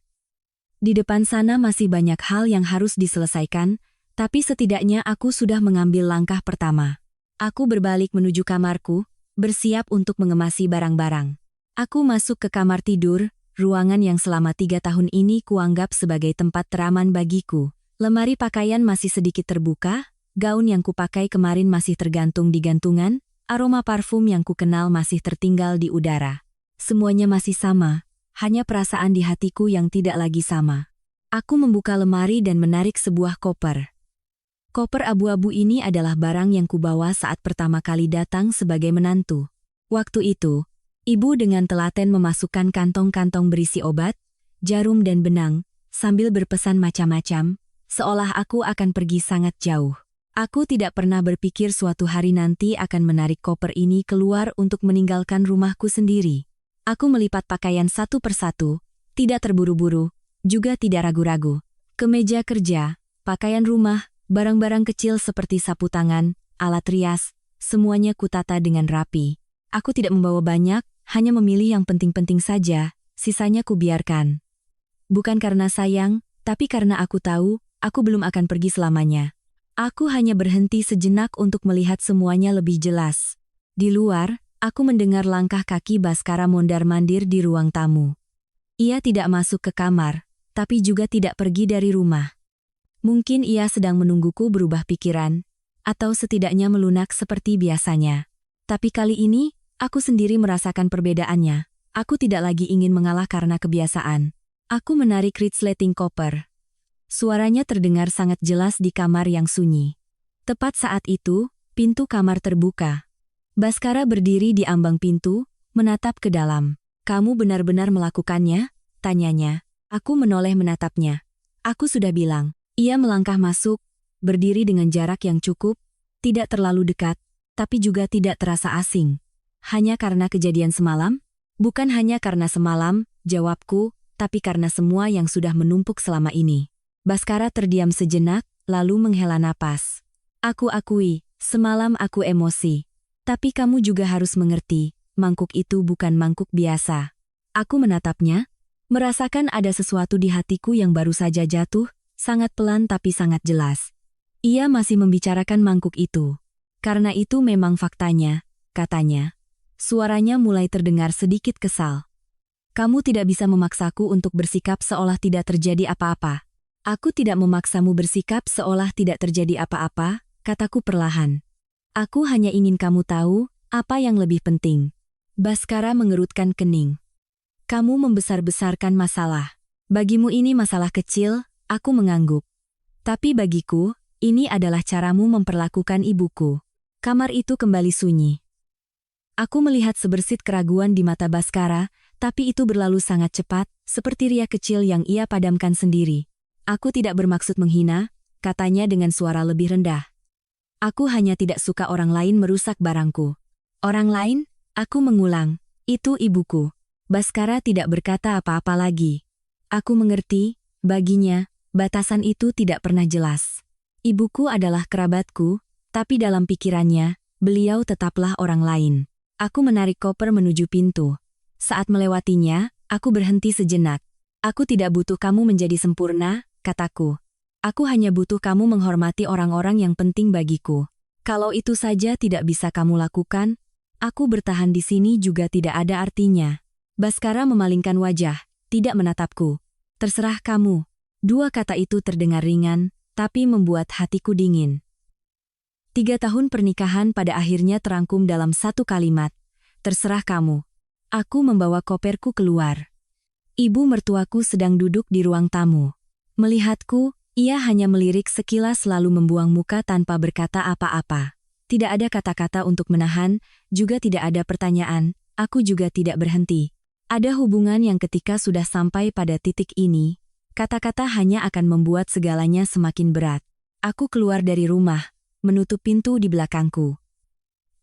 Di depan sana masih banyak hal yang harus diselesaikan, tapi setidaknya aku sudah mengambil langkah pertama. Aku berbalik menuju kamarku, bersiap untuk mengemasi barang-barang. Aku masuk ke kamar tidur, ruangan yang selama 3 tahun ini kuanggap sebagai tempat teraman bagiku. Lemari pakaian masih sedikit terbuka, gaun yang kupakai kemarin masih tergantung di gantungan, aroma parfum yang kukenal masih tertinggal di udara. Semuanya masih sama, hanya perasaan di hatiku yang tidak lagi sama. Aku membuka lemari dan menarik sebuah koper. Koper abu-abu ini adalah barang yang kubawa saat pertama kali datang sebagai menantu. Waktu itu, ibu dengan telaten memasukkan kantong-kantong berisi obat, jarum dan benang, sambil berpesan macam-macam, seolah aku akan pergi sangat jauh. Aku tidak pernah berpikir suatu hari nanti akan menarik koper ini keluar untuk meninggalkan rumahku sendiri. Aku melipat pakaian satu persatu, tidak terburu-buru, juga tidak ragu-ragu. Kemeja kerja, pakaian rumah, barang-barang kecil seperti sapu tangan, alat rias, semuanya kutata dengan rapi. Aku tidak membawa banyak, hanya memilih yang penting-penting saja, sisanya kubiarkan. Bukan karena sayang, tapi karena aku tahu, aku belum akan pergi selamanya. Aku hanya berhenti sejenak untuk melihat semuanya lebih jelas. Di luar, aku mendengar langkah kaki Baskara mondar-mandir di ruang tamu. Ia tidak masuk ke kamar, tapi juga tidak pergi dari rumah. Mungkin ia sedang menungguku berubah pikiran, atau setidaknya melunak seperti biasanya. Tapi kali ini, aku sendiri merasakan perbedaannya. Aku tidak lagi ingin mengalah karena kebiasaan. Aku menarik resleting koper. Suaranya terdengar sangat jelas di kamar yang sunyi. Tepat saat itu, pintu kamar terbuka. Baskara berdiri di ambang pintu, menatap ke dalam. Kamu benar-benar melakukannya? Tanyanya. Aku menoleh menatapnya. Aku sudah bilang. Ia melangkah masuk, berdiri dengan jarak yang cukup, tidak terlalu dekat, tapi juga tidak terasa asing. Hanya karena kejadian semalam? Bukan hanya karena semalam, jawabku, tapi karena semua yang sudah menumpuk selama ini. Baskara terdiam sejenak, lalu menghela napas. Aku akui, semalam aku emosi. Tapi kamu juga harus mengerti, mangkuk itu bukan mangkuk biasa. Aku menatapnya, merasakan ada sesuatu di hatiku yang baru saja jatuh, sangat pelan tapi sangat jelas. Ia masih membicarakan mangkuk itu. Karena itu memang faktanya, katanya. Suaranya mulai terdengar sedikit kesal. Kamu tidak bisa memaksaku untuk bersikap seolah tidak terjadi apa-apa. Aku tidak memaksamu bersikap seolah tidak terjadi apa-apa, kataku perlahan. Aku hanya ingin kamu tahu, apa yang lebih penting. Baskara mengerutkan kening. Kamu membesar-besarkan masalah. Bagimu ini masalah kecil, aku mengangguk. Tapi bagiku, ini adalah caramu memperlakukan ibuku. Kamar itu kembali sunyi. Aku melihat sebersit keraguan di mata Baskara, tapi itu berlalu sangat cepat, seperti riak kecil yang ia padamkan sendiri. Aku tidak bermaksud menghina, katanya dengan suara lebih rendah. Aku hanya tidak suka orang lain merusak barangku. Orang lain? Aku mengulang. Itu ibuku. Baskara tidak berkata apa-apa lagi. Aku mengerti, baginya, batasan itu tidak pernah jelas. Ibuku adalah kerabatku, tapi dalam pikirannya, beliau tetaplah orang lain. Aku menarik koper menuju pintu. Saat melewatinya, aku berhenti sejenak. Aku tidak butuh kamu menjadi sempurna, kataku. Aku hanya butuh kamu menghormati orang-orang yang penting bagiku. Kalau itu saja tidak bisa kamu lakukan, aku bertahan di sini juga tidak ada artinya. Baskara memalingkan wajah, tidak menatapku. Terserah kamu. Dua kata itu terdengar ringan, tapi membuat hatiku dingin. 3 tahun pernikahan pada akhirnya terangkum dalam satu kalimat. Terserah kamu. Aku membawa koperku keluar. Ibu mertuaku sedang duduk di ruang tamu. Melihatku, ia hanya melirik sekilas lalu membuang muka tanpa berkata apa-apa. Tidak ada kata-kata untuk menahan, juga tidak ada pertanyaan, aku juga tidak berhenti. Ada hubungan yang ketika sudah sampai pada titik ini, kata-kata hanya akan membuat segalanya semakin berat. Aku keluar dari rumah, menutup pintu di belakangku.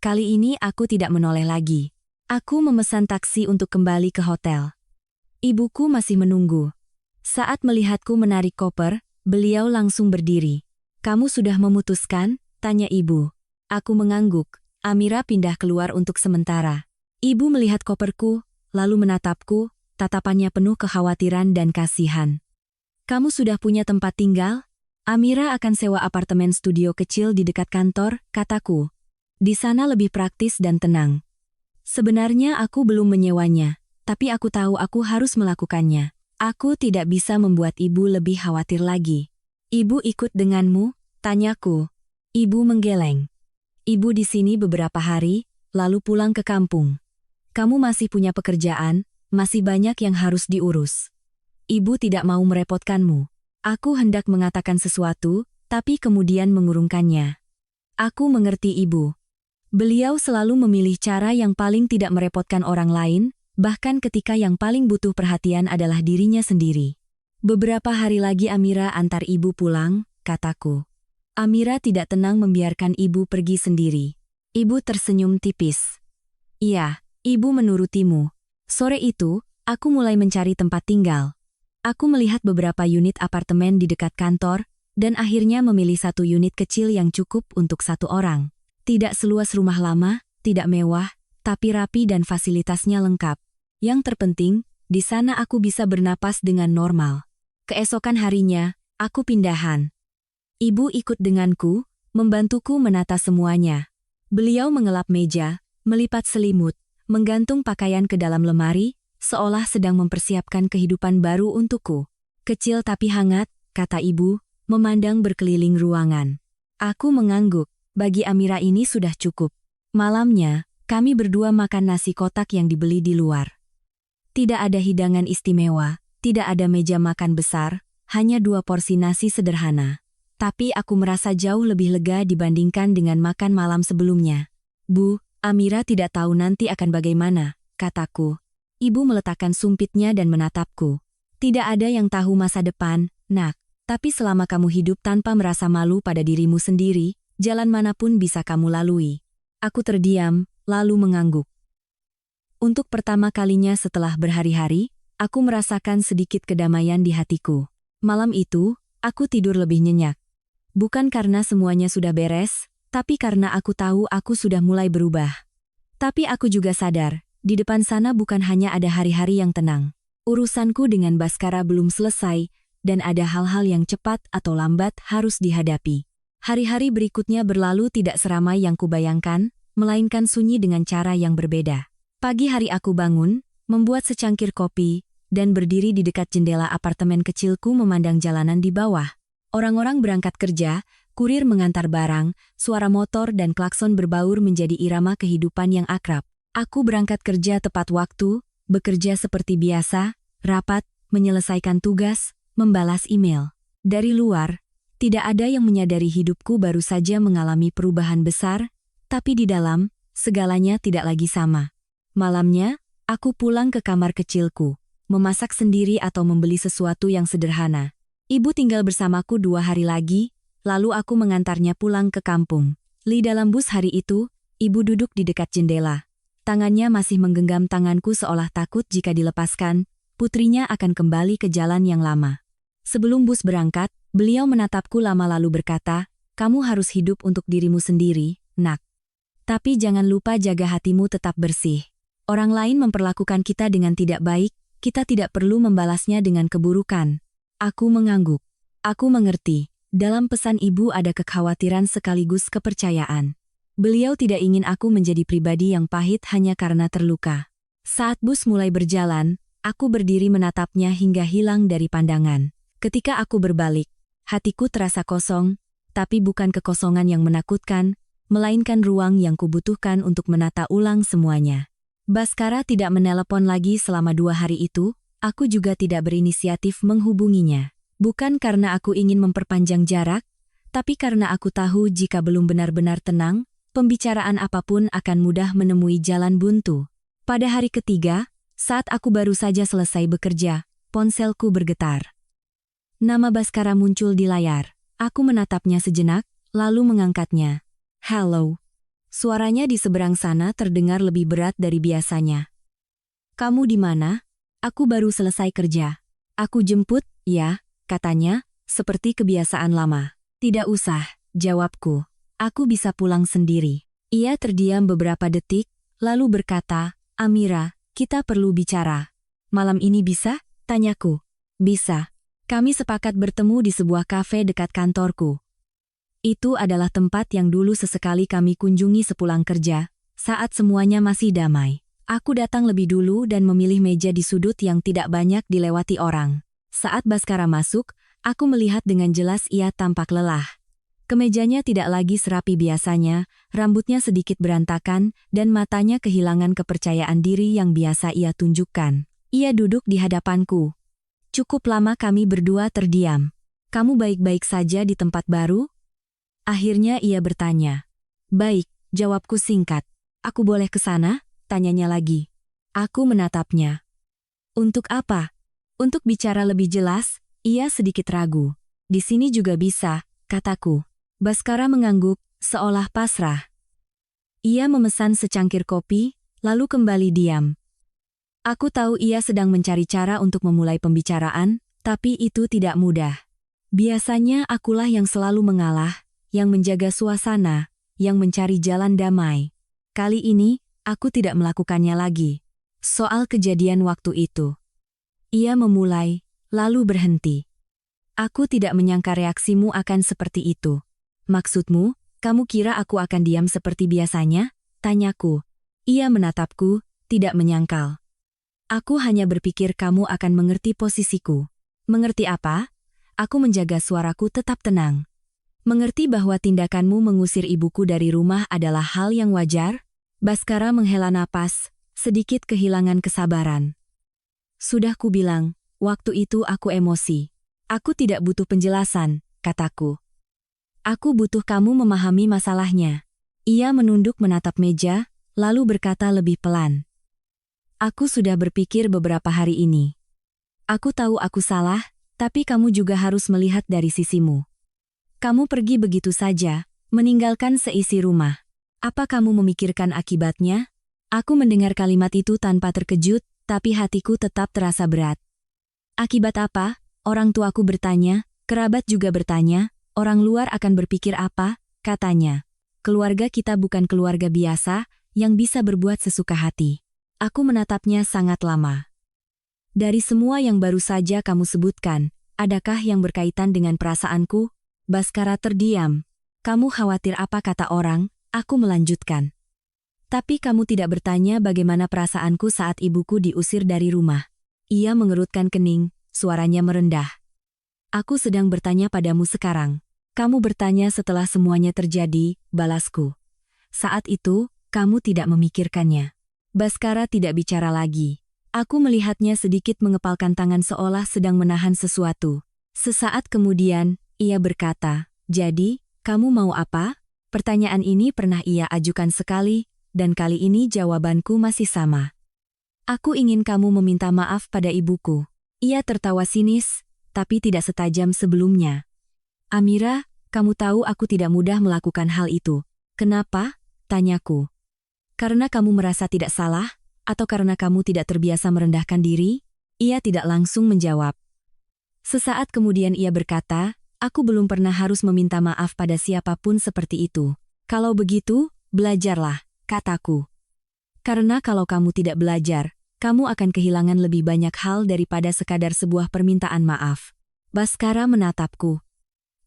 Kali ini aku tidak menoleh lagi. Aku memesan taksi untuk kembali ke hotel. Ibuku masih menunggu. Saat melihatku menarik koper, beliau langsung berdiri. "Kamu sudah memutuskan?" tanya ibu. Aku mengangguk. Amira pindah keluar untuk sementara. Ibu melihat koperku, lalu menatapku, tatapannya penuh kekhawatiran dan kasihan. "Kamu sudah punya tempat tinggal?" "Amira akan sewa apartemen studio kecil di dekat kantor," kataku. "Di sana lebih praktis dan tenang." Sebenarnya aku belum menyewanya, tapi aku tahu aku harus melakukannya. Aku tidak bisa membuat ibu lebih khawatir lagi. "Ibu ikut denganmu?" tanyaku. Ibu menggeleng. "Ibu di sini beberapa hari, lalu pulang ke kampung. Kamu masih punya pekerjaan, masih banyak yang harus diurus. Ibu tidak mau merepotkanmu." Aku hendak mengatakan sesuatu, tapi kemudian mengurungkannya. Aku mengerti ibu. Beliau selalu memilih cara yang paling tidak merepotkan orang lain, bahkan ketika yang paling butuh perhatian adalah dirinya sendiri. "Beberapa hari lagi Amira antar ibu pulang," kataku. Amira tidak tenang membiarkan ibu pergi sendiri. Ibu tersenyum tipis. "Iya, ibu menurutimu." Sore itu, aku mulai mencari tempat tinggal. Aku melihat beberapa unit apartemen di dekat kantor, dan akhirnya memilih satu unit kecil yang cukup untuk satu orang. Tidak seluas rumah lama, tidak mewah, tapi rapi dan fasilitasnya lengkap. Yang terpenting, di sana aku bisa bernapas dengan normal. Keesokan harinya, aku pindahan. Ibu ikut denganku, membantuku menata semuanya. Beliau mengelap meja, melipat selimut, menggantung pakaian ke dalam lemari, seolah sedang mempersiapkan kehidupan baru untukku. "Kecil tapi hangat," kata ibu, memandang berkeliling ruangan. Aku mengangguk, bagi Amira ini sudah cukup. Malamnya, kami berdua makan nasi kotak yang dibeli di luar. Tidak ada hidangan istimewa, tidak ada meja makan besar, hanya 2 porsi nasi sederhana. Tapi aku merasa jauh lebih lega dibandingkan dengan makan malam sebelumnya. "Bu, Amira tidak tahu nanti akan bagaimana," kataku. Ibu meletakkan sumpitnya dan menatapku. "Tidak ada yang tahu masa depan, nak. Tapi selama kamu hidup tanpa merasa malu pada dirimu sendiri, jalan manapun bisa kamu lalui." Aku terdiam, lalu mengangguk. Untuk pertama kalinya setelah berhari-hari, aku merasakan sedikit kedamaian di hatiku. Malam itu, aku tidur lebih nyenyak. Bukan karena semuanya sudah beres, tapi karena aku tahu aku sudah mulai berubah. Tapi aku juga sadar, di depan sana bukan hanya ada hari-hari yang tenang. Urusanku dengan Baskara belum selesai, dan ada hal-hal yang cepat atau lambat harus dihadapi. Hari-hari berikutnya berlalu tidak seramai yang kubayangkan, melainkan sunyi dengan cara yang berbeda. Pagi hari aku bangun, membuat secangkir kopi, dan berdiri di dekat jendela apartemen kecilku memandang jalanan di bawah. Orang-orang berangkat kerja, kurir mengantar barang, suara motor dan klakson berbaur menjadi irama kehidupan yang akrab. Aku berangkat kerja tepat waktu, bekerja seperti biasa, rapat, menyelesaikan tugas, membalas email. Dari luar, tidak ada yang menyadari hidupku baru saja mengalami perubahan besar, tapi di dalam, segalanya tidak lagi sama. Malamnya, aku pulang ke kamar kecilku, memasak sendiri atau membeli sesuatu yang sederhana. Ibu tinggal bersamaku 2 hari lagi, lalu aku mengantarnya pulang ke kampung. Di dalam bus hari itu, ibu duduk di dekat jendela. Tangannya masih menggenggam tanganku seolah takut jika dilepaskan, putrinya akan kembali ke jalan yang lama. Sebelum bus berangkat, beliau menatapku lama lalu berkata, "Kamu harus hidup untuk dirimu sendiri, nak. Tapi jangan lupa jaga hatimu tetap bersih. Orang lain memperlakukan kita dengan tidak baik, kita tidak perlu membalasnya dengan keburukan." Aku mengangguk. Aku mengerti, dalam pesan ibu ada kekhawatiran sekaligus kepercayaan. Beliau tidak ingin aku menjadi pribadi yang pahit hanya karena terluka. Saat bus mulai berjalan, aku berdiri menatapnya hingga hilang dari pandangan. Ketika aku berbalik, hatiku terasa kosong, tapi bukan kekosongan yang menakutkan, melainkan ruang yang kubutuhkan untuk menata ulang semuanya. Baskara tidak menelepon lagi selama 2 hari itu, aku juga tidak berinisiatif menghubunginya. Bukan karena aku ingin memperpanjang jarak, tapi karena aku tahu jika belum benar-benar tenang, pembicaraan apapun akan mudah menemui jalan buntu. Pada hari ketiga, saat aku baru saja selesai bekerja, ponselku bergetar. Nama Baskara muncul di layar. Aku menatapnya sejenak, lalu mengangkatnya. "Halo." Suaranya di seberang sana terdengar lebih berat dari biasanya. "Kamu di mana?" "Aku baru selesai kerja." "Aku jemput, ya," katanya, seperti kebiasaan lama. "Tidak usah," jawabku. "Aku bisa pulang sendiri." Ia terdiam beberapa detik, lalu berkata, "Amira, kita perlu bicara." "Malam ini bisa?" tanyaku. "Bisa. Kami sepakat bertemu di sebuah kafe dekat kantorku." Itu adalah tempat yang dulu sesekali kami kunjungi sepulang kerja, saat semuanya masih damai. Aku datang lebih dulu dan memilih meja di sudut yang tidak banyak dilewati orang. Saat Baskara masuk, aku melihat dengan jelas ia tampak lelah. Kemejanya tidak lagi serapi biasanya, rambutnya sedikit berantakan, dan matanya kehilangan kepercayaan diri yang biasa ia tunjukkan. Ia duduk di hadapanku. Cukup lama kami berdua terdiam. "Kamu baik-baik saja di tempat baru?" Akhirnya ia bertanya. "Baik," jawabku singkat. "Aku boleh ke sana?" tanyanya lagi. Aku menatapnya. "Untuk apa?" "Untuk bicara lebih jelas." Ia sedikit ragu. "Di sini juga bisa," kataku. Baskara mengangguk, seolah pasrah. Ia memesan secangkir kopi, lalu kembali diam. Aku tahu ia sedang mencari cara untuk memulai pembicaraan, tapi itu tidak mudah. Biasanya akulah yang selalu mengalah, yang menjaga suasana, yang mencari jalan damai. Kali ini, aku tidak melakukannya lagi. Soal kejadian waktu itu. Ia memulai, lalu berhenti. "Aku tidak menyangka reaksimu akan seperti itu." "Maksudmu, kamu kira aku akan diam seperti biasanya?" tanyaku. Ia menatapku, tidak menyangkal. "Aku hanya berpikir kamu akan mengerti posisiku." "Mengerti apa?" Aku menjaga suaraku tetap tenang. "Mengerti bahwa tindakanmu mengusir ibuku dari rumah adalah hal yang wajar?" Baskara menghela napas, sedikit kehilangan kesabaran. "Sudah kubilang, waktu itu aku emosi. Aku tidak butuh penjelasan," kataku. "Aku butuh kamu memahami masalahnya." Ia menunduk menatap meja, lalu berkata lebih pelan. "Aku sudah berpikir beberapa hari ini. Aku tahu aku salah, tapi kamu juga harus melihat dari sisimu. Kamu pergi begitu saja, meninggalkan seisi rumah. Apa kamu memikirkan akibatnya?" Aku mendengar kalimat itu tanpa terkejut, tapi hatiku tetap terasa berat. "Akibat apa?" Orang tuaku bertanya, kerabat juga bertanya, orang luar akan berpikir apa, katanya. "Keluarga kita bukan keluarga biasa, yang bisa berbuat sesuka hati." Aku menatapnya sangat lama. "Dari semua yang baru saja kamu sebutkan, adakah yang berkaitan dengan perasaanku?" Baskara terdiam. "Kamu khawatir apa kata orang?" Aku melanjutkan. "Tapi kamu tidak bertanya bagaimana perasaanku saat ibuku diusir dari rumah." Ia mengerutkan kening, suaranya merendah. "Aku sedang bertanya padamu sekarang. Kamu bertanya setelah semuanya terjadi," balasku. "Saat itu, kamu tidak memikirkannya." Baskara tidak bicara lagi. Aku melihatnya sedikit mengepalkan tangan seolah sedang menahan sesuatu. Sesaat kemudian, ia berkata, "Jadi, kamu mau apa?" Pertanyaan ini pernah ia ajukan sekali, dan kali ini jawabanku masih sama. "Aku ingin kamu meminta maaf pada ibuku." Ia tertawa sinis, tapi tidak setajam sebelumnya. "Amira, kamu tahu aku tidak mudah melakukan hal itu." "Kenapa?" tanyaku. "Karena kamu merasa tidak salah, atau karena kamu tidak terbiasa merendahkan diri?" Ia tidak langsung menjawab. Sesaat kemudian ia berkata, "Aku belum pernah harus meminta maaf pada siapapun seperti itu." "Kalau begitu, belajarlah," kataku. "Karena kalau kamu tidak belajar, kamu akan kehilangan lebih banyak hal daripada sekadar sebuah permintaan maaf." Baskara menatapku.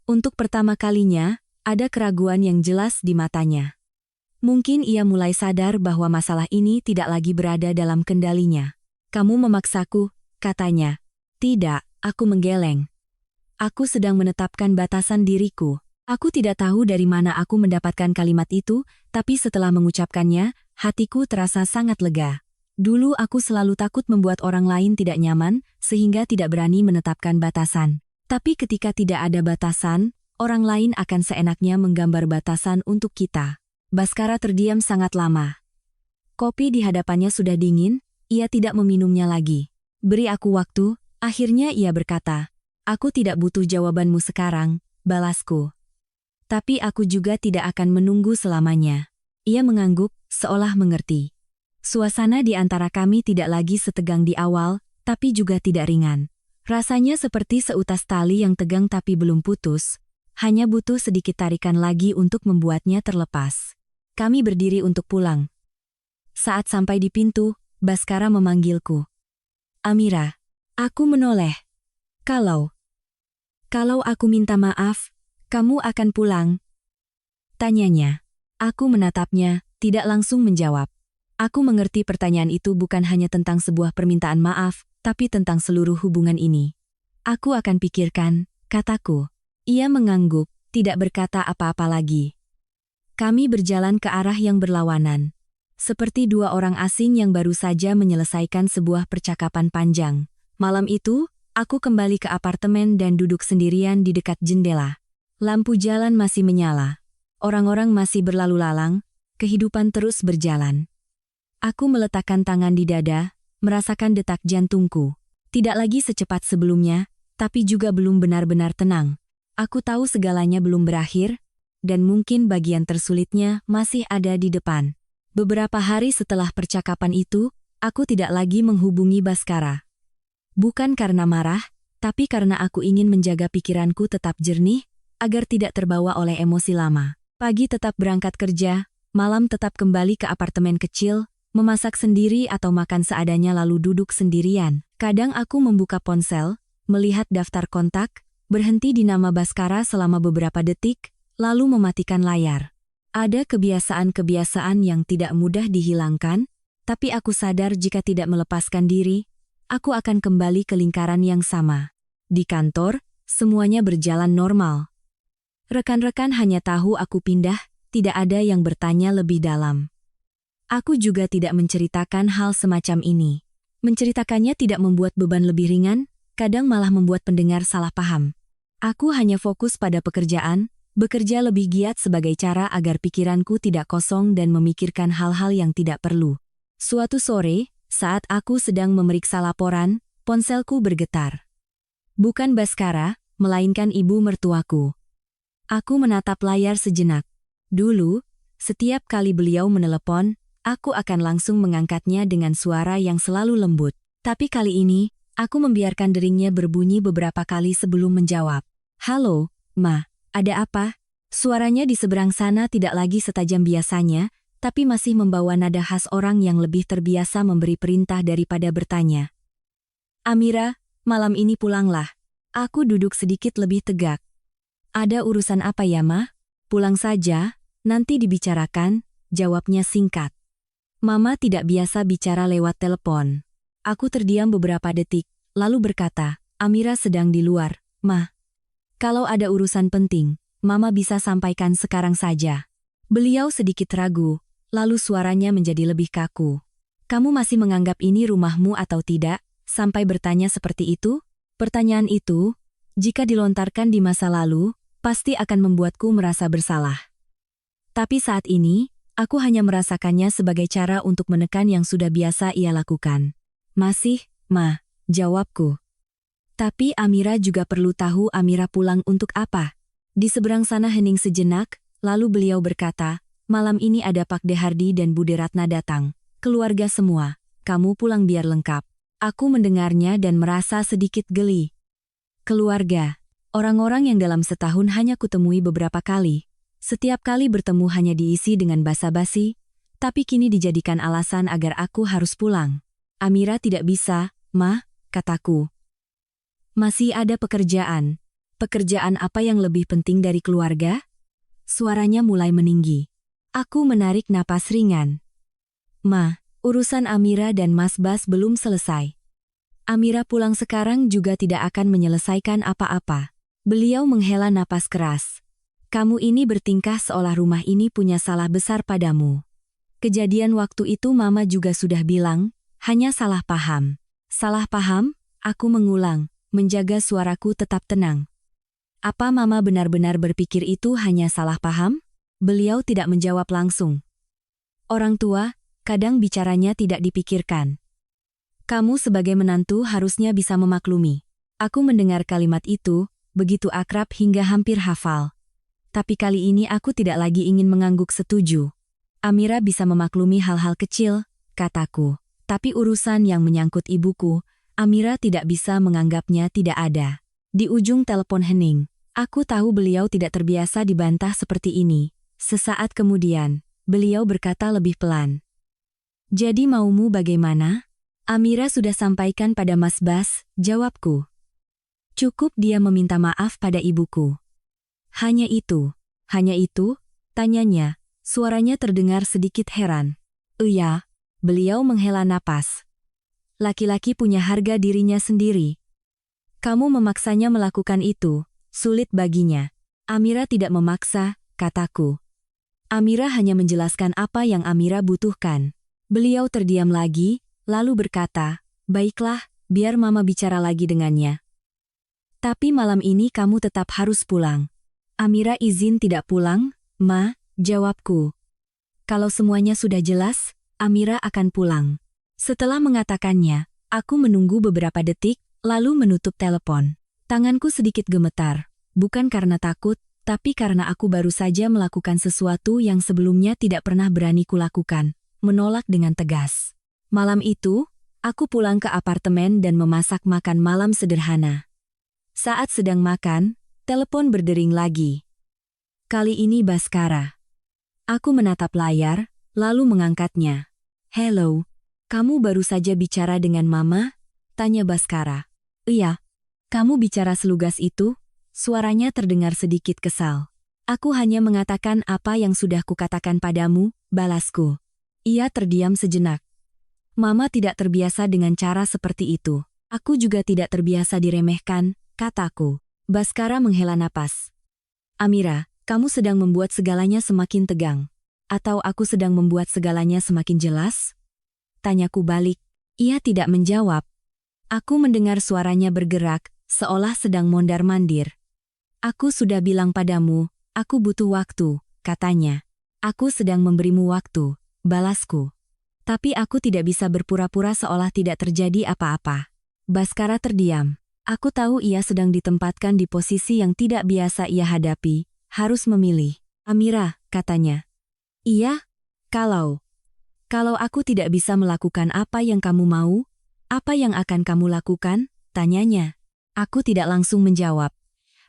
Untuk pertama kalinya, ada keraguan yang jelas di matanya. Mungkin ia mulai sadar bahwa masalah ini tidak lagi berada dalam kendalinya. Kamu memaksaku, katanya. Tidak, aku menggeleng. Aku sedang menetapkan batasan diriku. Aku tidak tahu dari mana aku mendapatkan kalimat itu, tapi setelah mengucapkannya, hatiku terasa sangat lega. Dulu aku selalu takut membuat orang lain tidak nyaman, sehingga tidak berani menetapkan batasan. Tapi ketika tidak ada batasan, orang lain akan seenaknya menggambar batasan untuk kita. Baskara terdiam sangat lama. Kopi di hadapannya sudah dingin, ia tidak meminumnya lagi. Beri aku waktu, akhirnya ia berkata. Aku tidak butuh jawabanmu sekarang, balasku. Tapi aku juga tidak akan menunggu selamanya. Ia mengangguk, seolah mengerti. Suasana di antara kami tidak lagi setegang di awal, tapi juga tidak ringan. Rasanya seperti seutas tali yang tegang tapi belum putus, hanya butuh sedikit tarikan lagi untuk membuatnya terlepas. Kami berdiri untuk pulang. Saat sampai di pintu, Baskara memanggilku. Amira. Aku menoleh. Kalau aku minta maaf, kamu akan pulang? Tanyanya. Aku menatapnya, tidak langsung menjawab. Aku mengerti pertanyaan itu bukan hanya tentang sebuah permintaan maaf, tapi tentang seluruh hubungan ini. Aku akan pikirkan, kataku. Ia mengangguk, tidak berkata apa-apa lagi. Kami berjalan ke arah yang berlawanan. Seperti dua orang asing yang baru saja menyelesaikan sebuah percakapan panjang. Malam itu, aku kembali ke apartemen dan duduk sendirian di dekat jendela. Lampu jalan masih menyala. Orang-orang masih berlalu lalang, kehidupan terus berjalan. Aku meletakkan tangan di dada, merasakan detak jantungku. Tidak lagi secepat sebelumnya, tapi juga belum benar-benar tenang. Aku tahu segalanya belum berakhir, dan mungkin bagian tersulitnya masih ada di depan. Beberapa hari setelah percakapan itu, aku tidak lagi menghubungi Baskara. Bukan karena marah, tapi karena aku ingin menjaga pikiranku tetap jernih, agar tidak terbawa oleh emosi lama. Pagi tetap berangkat kerja, malam tetap kembali ke apartemen kecil, memasak sendiri atau makan seadanya lalu duduk sendirian. Kadang aku membuka ponsel, melihat daftar kontak, berhenti di nama Baskara selama beberapa detik, lalu mematikan layar. Ada kebiasaan-kebiasaan yang tidak mudah dihilangkan, tapi aku sadar jika tidak melepaskan diri, aku akan kembali ke lingkaran yang sama. Di kantor, semuanya berjalan normal. Rekan-rekan hanya tahu aku pindah, tidak ada yang bertanya lebih dalam. Aku juga tidak menceritakan hal semacam ini. Menceritakannya tidak membuat beban lebih ringan, kadang malah membuat pendengar salah paham. Aku hanya fokus pada pekerjaan, bekerja lebih giat sebagai cara agar pikiranku tidak kosong dan memikirkan hal-hal yang tidak perlu. Suatu sore, saat aku sedang memeriksa laporan, ponselku bergetar. Bukan Baskara, melainkan ibu mertuaku. Aku menatap layar sejenak. Dulu, setiap kali beliau menelepon, aku akan langsung mengangkatnya dengan suara yang selalu lembut. Tapi kali ini, aku membiarkan deringnya berbunyi beberapa kali sebelum menjawab. Halo, Ma, ada apa? Suaranya di seberang sana tidak lagi setajam biasanya, tapi masih membawa nada khas orang yang lebih terbiasa memberi perintah daripada bertanya. Amira, malam ini pulanglah. Aku duduk sedikit lebih tegak. Ada urusan apa ya, Ma? Pulang saja, nanti dibicarakan, jawabnya singkat. Mama tidak biasa bicara lewat telepon. Aku terdiam beberapa detik, lalu berkata, Amira sedang di luar, Ma. Kalau ada urusan penting, Mama bisa sampaikan sekarang saja. Beliau sedikit ragu, lalu suaranya menjadi lebih kaku. Kamu masih menganggap ini rumahmu atau tidak, sampai bertanya seperti itu? Pertanyaan itu, jika dilontarkan di masa lalu, pasti akan membuatku merasa bersalah. Tapi saat ini, aku hanya merasakannya sebagai cara untuk menekan yang sudah biasa ia lakukan. Masih, Ma, jawabku. Tapi Amira juga perlu tahu Amira pulang untuk apa. Di seberang sana hening sejenak, lalu beliau berkata, malam ini ada Pak Dehardi dan Bude Ratna datang. Keluarga semua, kamu pulang biar lengkap. Aku mendengarnya dan merasa sedikit geli. Keluarga, orang-orang yang dalam setahun hanya kutemui beberapa kali. Setiap kali bertemu hanya diisi dengan basa-basi, tapi kini dijadikan alasan agar aku harus pulang. Amira tidak bisa, Ma, kataku. Masih ada pekerjaan. Pekerjaan apa yang lebih penting dari keluarga? Suaranya mulai meninggi. Aku menarik napas ringan. Ma, urusan Amira dan Mas Bas belum selesai. Amira pulang sekarang juga tidak akan menyelesaikan apa-apa. Beliau menghela napas keras. Kamu ini bertingkah seolah rumah ini punya salah besar padamu. Kejadian waktu itu Mama juga sudah bilang, hanya salah paham. Salah paham? Aku mengulang, menjaga suaraku tetap tenang. Apa Mama benar-benar berpikir itu hanya salah paham? Beliau tidak menjawab langsung. Orang tua, kadang bicaranya tidak dipikirkan. Kamu sebagai menantu harusnya bisa memaklumi. Aku mendengar kalimat itu, begitu akrab hingga hampir hafal. Tapi kali ini aku tidak lagi ingin mengangguk setuju. Amira bisa memaklumi hal-hal kecil, kataku. Tapi urusan yang menyangkut ibuku, Amira tidak bisa menganggapnya tidak ada. Di ujung telepon hening, aku tahu beliau tidak terbiasa dibantah seperti ini. Sesaat kemudian, beliau berkata lebih pelan. Jadi maumu bagaimana? Amira sudah sampaikan pada Mas Bas, jawabku. Cukup dia meminta maaf pada ibuku. Hanya itu, tanyanya, suaranya terdengar sedikit heran. Iya, beliau menghela napas. Laki-laki punya harga dirinya sendiri. Kamu memaksanya melakukan itu, sulit baginya. Amira tidak memaksa, kataku. Amira hanya menjelaskan apa yang Amira butuhkan. Beliau terdiam lagi, lalu berkata, baiklah, biar Mama bicara lagi dengannya. Tapi malam ini kamu tetap harus pulang. Amira izin tidak pulang, Ma, jawabku. Kalau semuanya sudah jelas, Amira akan pulang. Setelah mengatakannya, aku menunggu beberapa detik, lalu menutup telepon. Tanganku sedikit gemetar, bukan karena takut, tapi karena aku baru saja melakukan sesuatu yang sebelumnya tidak pernah berani kulakukan, menolak dengan tegas. Malam itu, aku pulang ke apartemen dan memasak makan malam sederhana. Saat sedang makan, telepon berdering lagi. Kali ini Baskara. Aku menatap layar, lalu mengangkatnya. Hello, kamu baru saja bicara dengan Mama? Tanya Baskara. Iya, kamu bicara selugas itu? Suaranya terdengar sedikit kesal. Aku hanya mengatakan apa yang sudah kukatakan padamu, balasku. Ia terdiam sejenak. Mama tidak terbiasa dengan cara seperti itu. Aku juga tidak terbiasa diremehkan, kataku. Baskara menghela napas. Amira, kamu sedang membuat segalanya semakin tegang. Atau aku sedang membuat segalanya semakin jelas? Tanyaku balik. Ia tidak menjawab. Aku mendengar suaranya bergerak, seolah sedang mondar-mandir. Aku sudah bilang padamu, aku butuh waktu, katanya. Aku sedang memberimu waktu, balasku. Tapi aku tidak bisa berpura-pura seolah tidak terjadi apa-apa. Baskara terdiam. Aku tahu ia sedang ditempatkan di posisi yang tidak biasa ia hadapi, harus memilih. Amira, katanya. Iya? Kalau aku tidak bisa melakukan apa yang kamu mau, apa yang akan kamu lakukan? Tanyanya. Aku tidak langsung menjawab.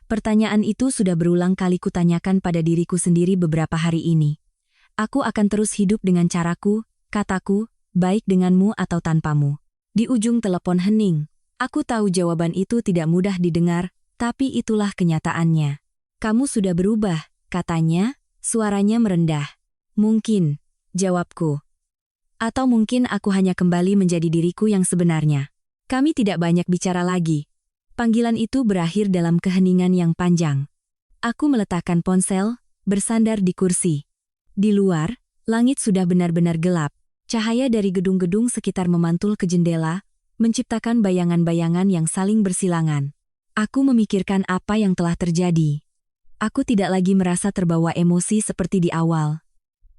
Pertanyaan itu sudah berulang kali kutanyakan pada diriku sendiri beberapa hari ini. Aku akan terus hidup dengan caraku, kataku, baik denganmu atau tanpamu. Di ujung telepon hening. Aku tahu jawaban itu tidak mudah didengar, tapi itulah kenyataannya. Kamu sudah berubah, katanya, suaranya merendah. Mungkin, jawabku. Atau mungkin aku hanya kembali menjadi diriku yang sebenarnya. Kami tidak banyak bicara lagi. Panggilan itu berakhir dalam keheningan yang panjang. Aku meletakkan ponsel, bersandar di kursi. Di luar, langit sudah benar-benar gelap. Cahaya dari gedung-gedung sekitar memantul ke jendela, menciptakan bayangan-bayangan yang saling bersilangan. Aku memikirkan apa yang telah terjadi. Aku tidak lagi merasa terbawa emosi seperti di awal.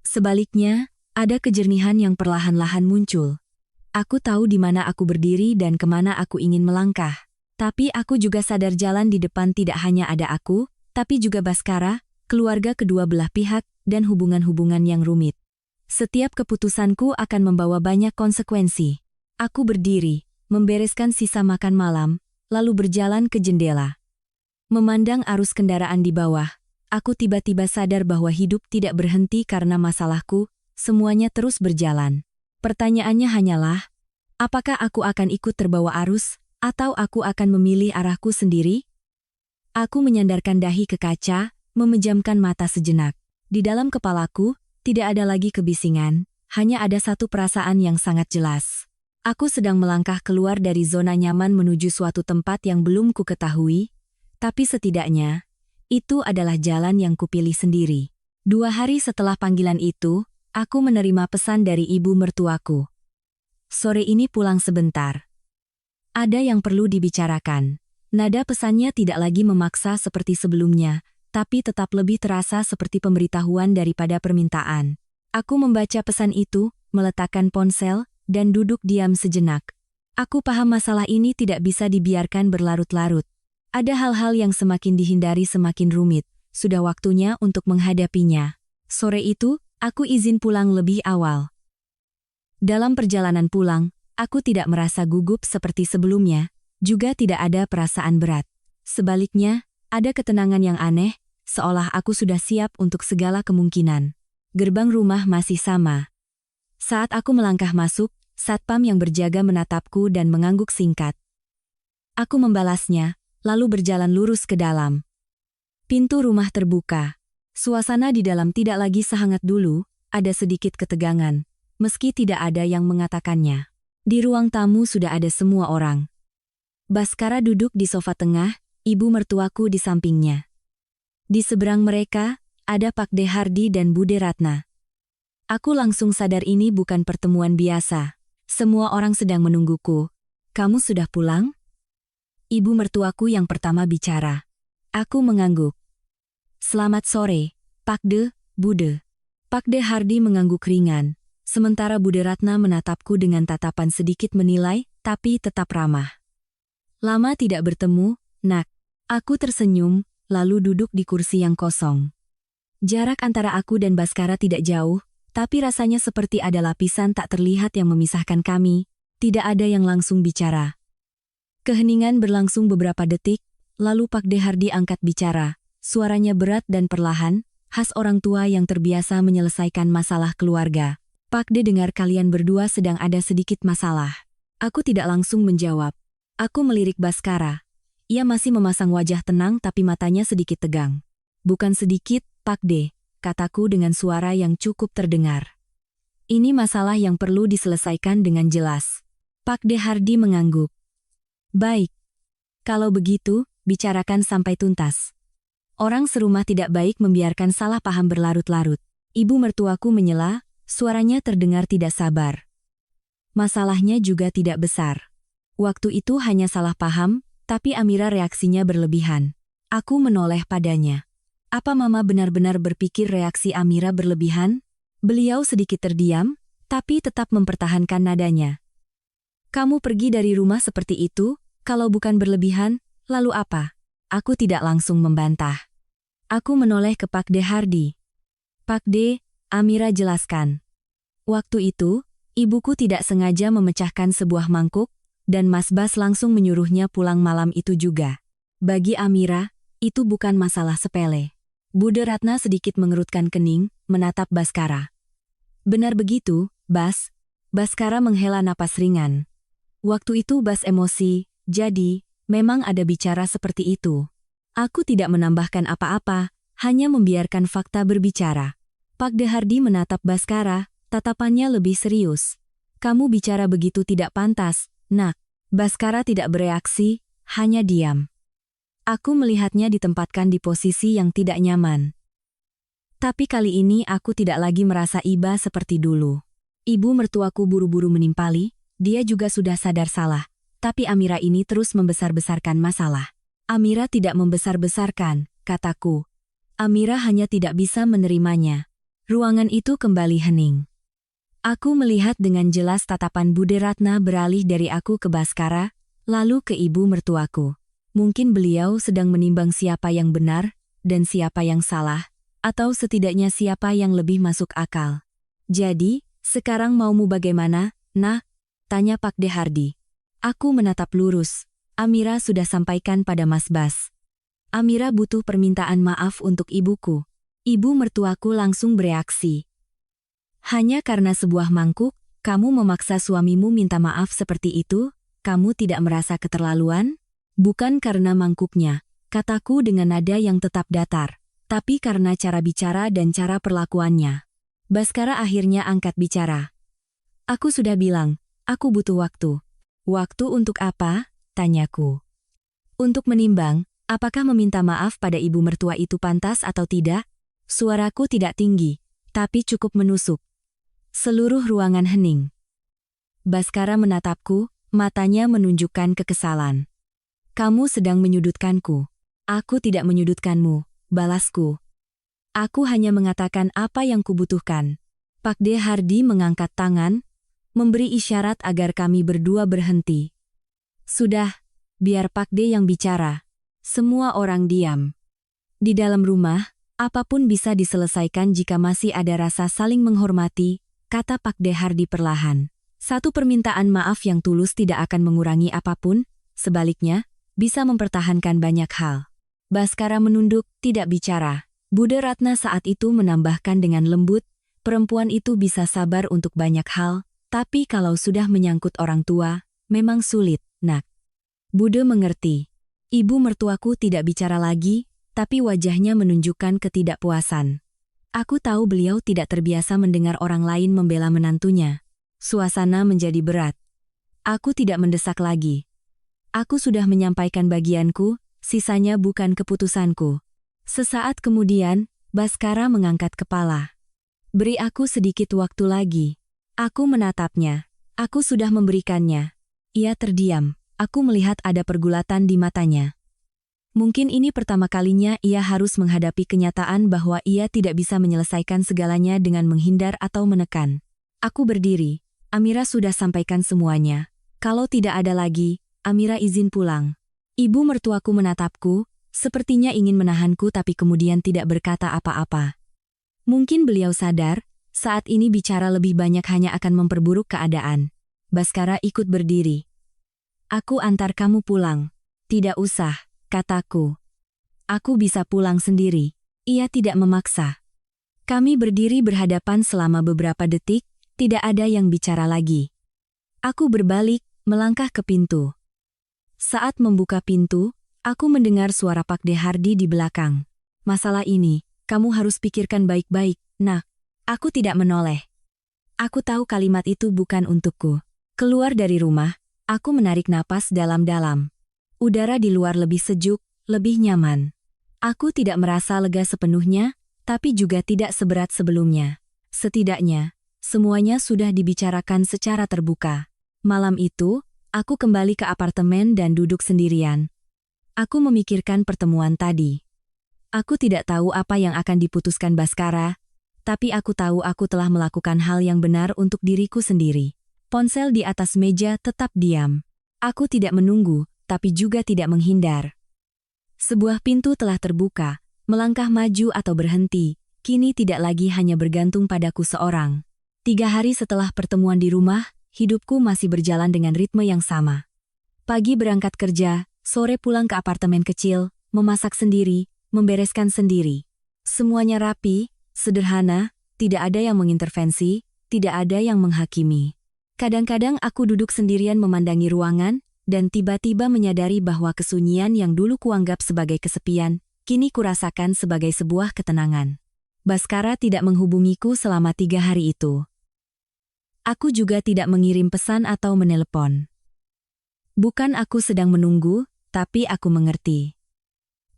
Sebaliknya, ada kejernihan yang perlahan-lahan muncul. Aku tahu di mana aku berdiri dan kemana aku ingin melangkah. Tapi aku juga sadar jalan di depan tidak hanya ada aku, tapi juga Baskara, keluarga kedua belah pihak, dan hubungan-hubungan yang rumit. Setiap keputusanku akan membawa banyak konsekuensi. Aku berdiri, membereskan sisa makan malam, lalu berjalan ke jendela. Memandang arus kendaraan di bawah, aku tiba-tiba sadar bahwa hidup tidak berhenti karena masalahku, semuanya terus berjalan. Pertanyaannya hanyalah, apakah aku akan ikut terbawa arus, atau aku akan memilih arahku sendiri? Aku menyandarkan dahi ke kaca, memejamkan mata sejenak. Di dalam kepalaku, Tidak ada lagi kebisingan, hanya ada satu perasaan yang sangat jelas. Aku sedang melangkah keluar dari zona nyaman menuju suatu tempat yang belum ku ketahui, tapi setidaknya, itu adalah jalan yang kupilih sendiri. 2 hari setelah panggilan itu, aku menerima pesan dari ibu mertuaku. Sore ini pulang sebentar. Ada yang perlu dibicarakan. Nada pesannya tidak lagi memaksa seperti sebelumnya, tapi tetap lebih terasa seperti pemberitahuan daripada permintaan. Aku membaca pesan itu, meletakkan ponsel, dan duduk diam sejenak. Aku paham masalah ini tidak bisa dibiarkan berlarut-larut. Ada hal-hal yang semakin dihindari semakin rumit, sudah waktunya untuk menghadapinya. Sore itu, aku izin pulang lebih awal. Dalam perjalanan pulang, aku tidak merasa gugup seperti sebelumnya, juga tidak ada perasaan berat. Sebaliknya, ada ketenangan yang aneh, seolah aku sudah siap untuk segala kemungkinan. Gerbang rumah masih sama. Saat aku melangkah masuk, satpam yang berjaga menatapku dan mengangguk singkat. Aku membalasnya, lalu berjalan lurus ke dalam. Pintu rumah terbuka. Suasana di dalam tidak lagi sehangat dulu, ada sedikit ketegangan, meski tidak ada yang mengatakannya. Di ruang tamu sudah ada semua orang. Baskara duduk di sofa tengah, ibu mertuaku di sampingnya. Di seberang mereka, ada Pak De Hardi dan Bude Ratna. Aku langsung sadar ini bukan pertemuan biasa. Semua orang sedang menungguku. Kamu sudah pulang? Ibu mertuaku yang pertama bicara. Aku mengangguk. Selamat sore, Pak De, Bude. Pak De Hardi mengangguk ringan, sementara Bude Ratna menatapku dengan tatapan sedikit menilai, tapi tetap ramah. Lama tidak bertemu, nak. Aku tersenyum, lalu duduk di kursi yang kosong. Jarak antara aku dan Baskara tidak jauh, tapi rasanya seperti ada lapisan tak terlihat yang memisahkan kami. Tidak ada yang langsung bicara. Keheningan berlangsung beberapa detik, lalu Pak De Hardi angkat bicara. Suaranya berat dan perlahan, khas orang tua yang terbiasa menyelesaikan masalah keluarga. Pak De, dengar kalian berdua sedang ada sedikit masalah. Aku tidak langsung menjawab. Aku melirik Baskara. Ia masih memasang wajah tenang tapi matanya sedikit tegang. Bukan sedikit, Pak De, kataku dengan suara yang cukup terdengar. Ini masalah yang perlu diselesaikan dengan jelas. Pak De Hardi mengangguk. Baik. Kalau begitu, bicarakan sampai tuntas. Orang serumah tidak baik membiarkan salah paham berlarut-larut. Ibu mertuaku menyela, suaranya terdengar tidak sabar. Masalahnya juga tidak besar. Waktu itu hanya salah paham, tapi Amira reaksinya berlebihan. Aku menoleh padanya. Apa Mama benar-benar berpikir reaksi Amira berlebihan? Beliau sedikit terdiam, tapi tetap mempertahankan nadanya. Kamu pergi dari rumah seperti itu, kalau bukan berlebihan, lalu apa? Aku tidak langsung membantah. Aku menoleh ke Pak De Hardi. Pak De, Amira jelaskan. Waktu itu, ibuku tidak sengaja memecahkan sebuah mangkuk, dan Mas Bas langsung menyuruhnya pulang malam itu juga. Bagi Amira, itu bukan masalah sepele. Bude Ratna sedikit mengerutkan kening, menatap Baskara. Benar begitu, Bas. Baskara menghela napas ringan. Waktu itu Bas emosi, jadi, memang ada bicara seperti itu. Aku tidak menambahkan apa-apa, hanya membiarkan fakta berbicara. Pak De Hardi menatap Baskara, tatapannya lebih serius. Kamu bicara begitu tidak pantas, nak. Baskara tidak bereaksi, hanya diam. Aku melihatnya ditempatkan di posisi yang tidak nyaman. Tapi kali ini aku tidak lagi merasa iba seperti dulu. Ibu mertuaku buru-buru menimpali, dia juga sudah sadar salah. Tapi Amira ini terus membesar-besarkan masalah. Amira tidak membesar-besarkan, kataku. Amira hanya tidak bisa menerimanya. Ruangan itu kembali hening. Aku melihat dengan jelas tatapan Bude Ratna beralih dari aku ke Baskara, lalu ke ibu mertuaku. Mungkin beliau sedang menimbang siapa yang benar, dan siapa yang salah, atau setidaknya siapa yang lebih masuk akal. Jadi, sekarang maumu bagaimana, nah? Tanya Pak De Hardi. Aku menatap lurus. Amira sudah sampaikan pada Mas Bas. Amira butuh permintaan maaf untuk ibuku. Ibu mertuaku langsung bereaksi. Hanya karena sebuah mangkuk, kamu memaksa suamimu minta maaf seperti itu? Kamu tidak merasa keterlaluan? Bukan karena mangkuknya, kataku dengan nada yang tetap datar, tapi karena cara bicara dan cara perlakuannya. Baskara akhirnya angkat bicara. Aku sudah bilang, aku butuh waktu. Waktu untuk apa? Tanyaku. Untuk menimbang, apakah meminta maaf pada ibu mertua itu pantas atau tidak? Suaraku tidak tinggi, tapi cukup menusuk. Seluruh ruangan hening. Baskara menatapku, matanya menunjukkan kekesalan. Kamu sedang menyudutkanku. Aku tidak menyudutkanmu, balasku. Aku hanya mengatakan apa yang kubutuhkan. Pak De Hardy mengangkat tangan, memberi isyarat agar kami berdua berhenti. Sudah, biar Pak De yang bicara. Semua orang diam. Di dalam rumah, apapun bisa diselesaikan jika masih ada rasa saling menghormati, kata Pak De Hardy perlahan. Satu permintaan maaf yang tulus tidak akan mengurangi apapun, sebaliknya, bisa mempertahankan banyak hal. Baskara menunduk, tidak bicara. Bude Ratna saat itu menambahkan dengan lembut, perempuan itu bisa sabar untuk banyak hal, tapi kalau sudah menyangkut orang tua, memang sulit, nak. Bude mengerti. Ibu mertuaku tidak bicara lagi, tapi wajahnya menunjukkan ketidakpuasan. Aku tahu beliau tidak terbiasa mendengar orang lain membela menantunya. Suasana menjadi berat. Aku tidak mendesak lagi. Aku sudah menyampaikan bagianku, sisanya bukan keputusanku. Sesaat kemudian, Baskara mengangkat kepala. Beri aku sedikit waktu lagi. Aku menatapnya. Aku sudah memberikannya. Ia terdiam. Aku melihat ada pergulatan di matanya. Mungkin ini pertama kalinya ia harus menghadapi kenyataan bahwa ia tidak bisa menyelesaikan segalanya dengan menghindar atau menekan. Aku berdiri. Amira sudah sampaikan semuanya. Kalau tidak ada lagi, Amira izin pulang. Ibu mertuaku menatapku, sepertinya ingin menahanku tapi kemudian tidak berkata apa-apa. Mungkin beliau sadar, saat ini bicara lebih banyak hanya akan memperburuk keadaan. Baskara ikut berdiri. Aku antar kamu pulang. Tidak usah, kataku. Aku bisa pulang sendiri. Ia tidak memaksa. Kami berdiri berhadapan selama beberapa detik, tidak ada yang bicara lagi. Aku berbalik, melangkah ke pintu. Saat membuka pintu, aku mendengar suara Pak De Hardy di belakang. Masalah ini, kamu harus pikirkan baik-baik, nak. Aku tidak menoleh. Aku tahu kalimat itu bukan untukku. Keluar dari rumah, aku menarik napas dalam-dalam. Udara di luar lebih sejuk, lebih nyaman. Aku tidak merasa lega sepenuhnya, tapi juga tidak seberat sebelumnya. Setidaknya, semuanya sudah dibicarakan secara terbuka. Malam itu, aku kembali ke apartemen dan duduk sendirian. Aku memikirkan pertemuan tadi. Aku tidak tahu apa yang akan diputuskan Baskara, tapi aku tahu aku telah melakukan hal yang benar untuk diriku sendiri. Ponsel di atas meja tetap diam. Aku tidak menunggu, tapi juga tidak menghindar. Sebuah pintu telah terbuka, melangkah maju atau berhenti, kini tidak lagi hanya bergantung padaku seorang. 3 hari setelah pertemuan di rumah, hidupku masih berjalan dengan ritme yang sama. Pagi berangkat kerja, sore pulang ke apartemen kecil, memasak sendiri, membereskan sendiri. Semuanya rapi, sederhana, tidak ada yang mengintervensi, tidak ada yang menghakimi. Kadang-kadang aku duduk sendirian memandangi ruangan, dan tiba-tiba menyadari bahwa kesunyian yang dulu kuanggap sebagai kesepian, kini kurasakan sebagai sebuah ketenangan. Baskara tidak menghubungiku selama 3 hari itu. Aku juga tidak mengirim pesan atau menelepon. Bukan aku sedang menunggu, tapi aku mengerti.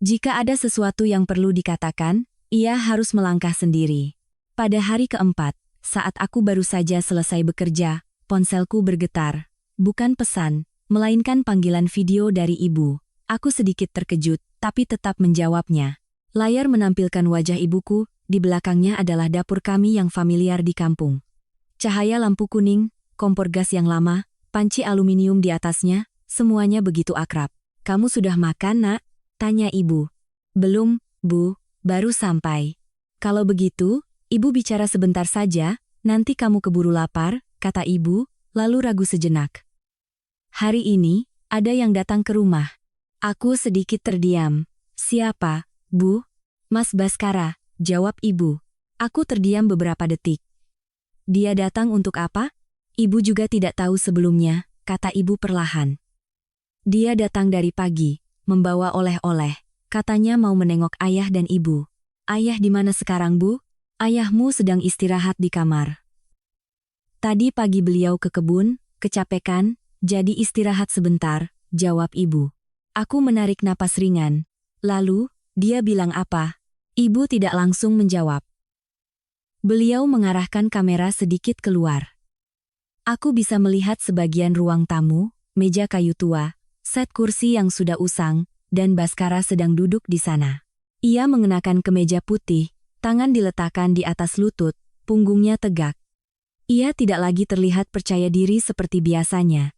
Jika ada sesuatu yang perlu dikatakan, ia harus melangkah sendiri. Pada hari keempat, saat aku baru saja selesai bekerja, ponselku bergetar. Bukan pesan, melainkan panggilan video dari ibu. Aku sedikit terkejut, tapi tetap menjawabnya. Layar menampilkan wajah ibuku, di belakangnya adalah dapur kami yang familiar di kampung. Cahaya lampu kuning, kompor gas yang lama, panci aluminium di atasnya, semuanya begitu akrab. Kamu sudah makan, nak? Tanya ibu. Belum, Bu, baru sampai. Kalau begitu, ibu bicara sebentar saja, nanti kamu keburu lapar, kata ibu, lalu ragu sejenak. Hari ini, ada yang datang ke rumah. Aku sedikit terdiam. Siapa, Bu? Mas Baskara, jawab ibu. Aku terdiam beberapa detik. Dia datang untuk apa? Ibu juga tidak tahu sebelumnya, kata ibu perlahan. Dia datang dari pagi, membawa oleh-oleh. Katanya mau menengok ayah dan ibu. Ayah di mana sekarang, Bu? Ayahmu sedang istirahat di kamar. Tadi pagi beliau ke kebun, kecapekan, jadi istirahat sebentar, jawab ibu. Aku menarik napas ringan. Lalu, dia bilang apa? Ibu tidak langsung menjawab. Beliau mengarahkan kamera sedikit keluar. Aku bisa melihat sebagian ruang tamu, meja kayu tua, set kursi yang sudah usang, dan Baskara sedang duduk di sana. Ia mengenakan kemeja putih, tangan diletakkan di atas lutut, punggungnya tegak. Ia tidak lagi terlihat percaya diri seperti biasanya.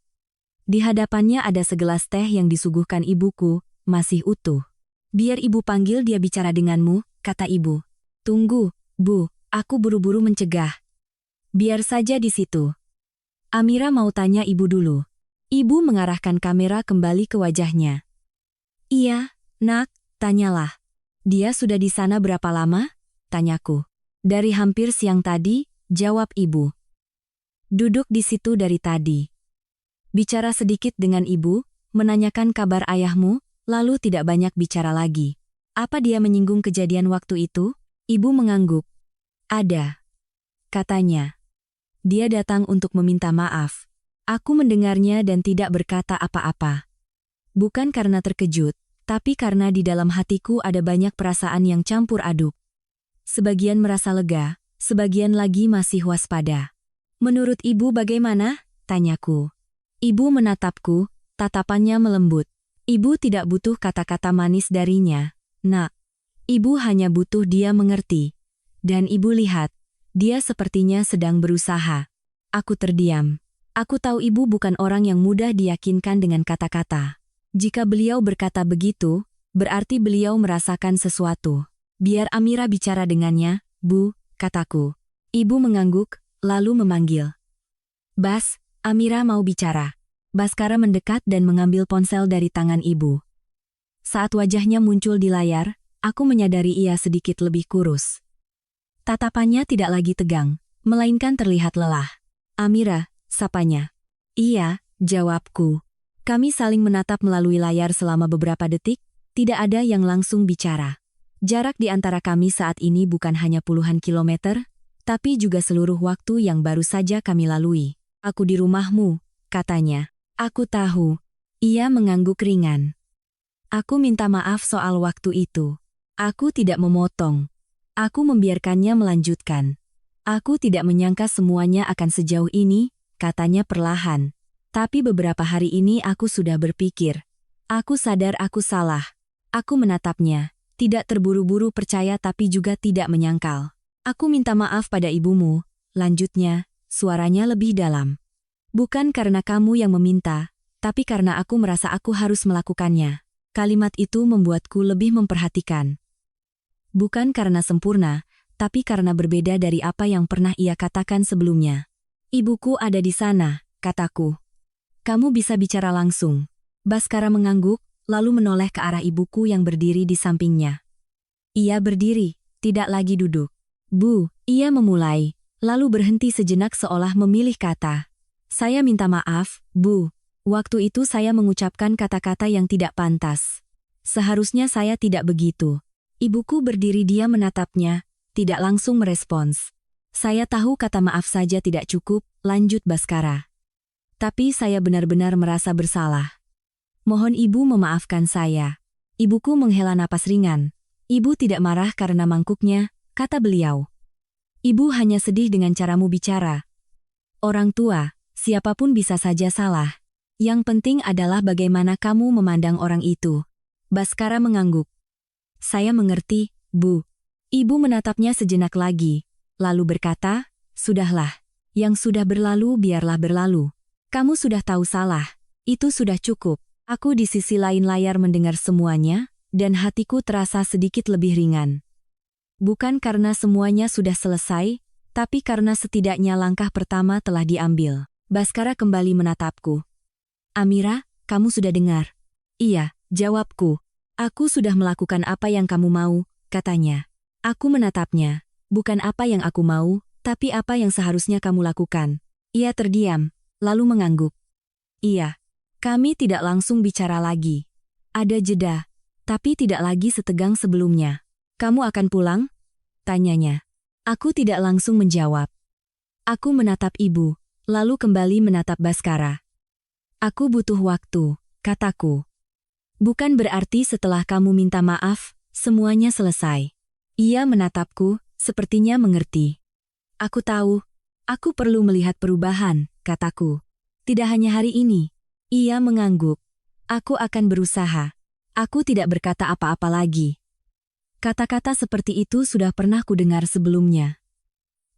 Di hadapannya ada segelas teh yang disuguhkan ibuku, masih utuh. Biar ibu panggil dia bicara denganmu, kata ibu. Tunggu, Bu, aku buru-buru mencegah. Biar saja di situ. Amira mau tanya ibu dulu. Ibu mengarahkan kamera kembali ke wajahnya. Iya, nak, tanyalah. Dia sudah di sana berapa lama? Tanyaku. Dari hampir siang tadi, jawab ibu. Duduk di situ dari tadi. Bicara sedikit dengan ibu, menanyakan kabar ayahmu, lalu tidak banyak bicara lagi. Apa dia menyinggung kejadian waktu itu? Ibu mengangguk. Ada. Katanya. Dia datang untuk meminta maaf. Aku mendengarnya dan tidak berkata apa-apa. Bukan karena terkejut, tapi karena di dalam hatiku ada banyak perasaan yang campur aduk. Sebagian merasa lega, sebagian lagi masih waspada. Menurut ibu bagaimana? Tanyaku. Ibu menatapku, tatapannya melembut. Ibu tidak butuh kata-kata manis darinya, nak. Ibu hanya butuh dia mengerti. Dan ibu lihat, dia sepertinya sedang berusaha. Aku terdiam. Aku tahu ibu bukan orang yang mudah diyakinkan dengan kata-kata. Jika beliau berkata begitu, berarti beliau merasakan sesuatu. Biar Amira bicara dengannya, Bu, kataku. Ibu mengangguk, lalu memanggil. Bas, Amira mau bicara. Baskara mendekat dan mengambil ponsel dari tangan ibu. Saat wajahnya muncul di layar, aku menyadari ia sedikit lebih kurus. Tatapannya tidak lagi tegang, melainkan terlihat lelah. Amira, sapanya. Iya, jawabku. Kami saling menatap melalui layar selama beberapa detik, tidak ada yang langsung bicara. Jarak di antara kami saat ini bukan hanya puluhan kilometer, tapi juga seluruh waktu yang baru saja kami lalui. Aku di rumahmu, katanya. Aku tahu. Ia mengangguk ringan. Aku minta maaf soal waktu itu. Aku tidak memotong. Aku membiarkannya melanjutkan. Aku tidak menyangka semuanya akan sejauh ini, katanya perlahan. Tapi beberapa hari ini aku sudah berpikir. Aku sadar aku salah. Aku menatapnya, tidak terburu-buru percaya tapi juga tidak menyangkal. Aku minta maaf pada ibumu, lanjutnya, suaranya lebih dalam. Bukan karena kamu yang meminta, tapi karena aku merasa aku harus melakukannya. Kalimat itu membuatku lebih memperhatikan. Bukan karena sempurna, tapi karena berbeda dari apa yang pernah ia katakan sebelumnya. Ibuku ada di sana, kataku. Kamu bisa bicara langsung. Baskara mengangguk, lalu menoleh ke arah ibuku yang berdiri di sampingnya. Ia berdiri, tidak lagi duduk. Bu, ia memulai, lalu berhenti sejenak seolah memilih kata. Saya minta maaf, Bu. Waktu itu saya mengucapkan kata-kata yang tidak pantas. Seharusnya saya tidak begitu. Ibuku berdiri diam menatapnya, tidak langsung merespons. Saya tahu kata maaf saja tidak cukup, lanjut Baskara. Tapi saya benar-benar merasa bersalah. Mohon ibu memaafkan saya. Ibuku menghela napas ringan. Ibu tidak marah karena mangkuknya, kata beliau. Ibu hanya sedih dengan caramu bicara. Orang tua, siapapun bisa saja salah. Yang penting adalah bagaimana kamu memandang orang itu. Baskara mengangguk. Saya mengerti, Bu. Ibu menatapnya sejenak lagi, lalu berkata, sudahlah. Yang sudah berlalu biarlah berlalu. Kamu sudah tahu salah. Itu sudah cukup. Aku di sisi lain layar mendengar semuanya, dan hatiku terasa sedikit lebih ringan. Bukan karena semuanya sudah selesai, tapi karena setidaknya langkah pertama telah diambil. Baskara kembali menatapku. Amira, kamu sudah dengar? Iya, jawabku. Aku sudah melakukan apa yang kamu mau, katanya. Aku menatapnya. Bukan apa yang aku mau, tapi apa yang seharusnya kamu lakukan. Ia terdiam, lalu mengangguk. Iya. Kami tidak langsung bicara lagi. Ada jeda, tapi tidak lagi setegang sebelumnya. Kamu akan pulang? Tanyanya. Aku tidak langsung menjawab. Aku menatap ibu, lalu kembali menatap Baskara. Aku butuh waktu, kataku. Bukan berarti setelah kamu minta maaf, semuanya selesai. Ia menatapku, sepertinya mengerti. Aku tahu, aku perlu melihat perubahan, kataku. Tidak hanya hari ini. Ia mengangguk. Aku akan berusaha. Aku tidak berkata apa-apa lagi. Kata-kata seperti itu sudah pernah kudengar sebelumnya.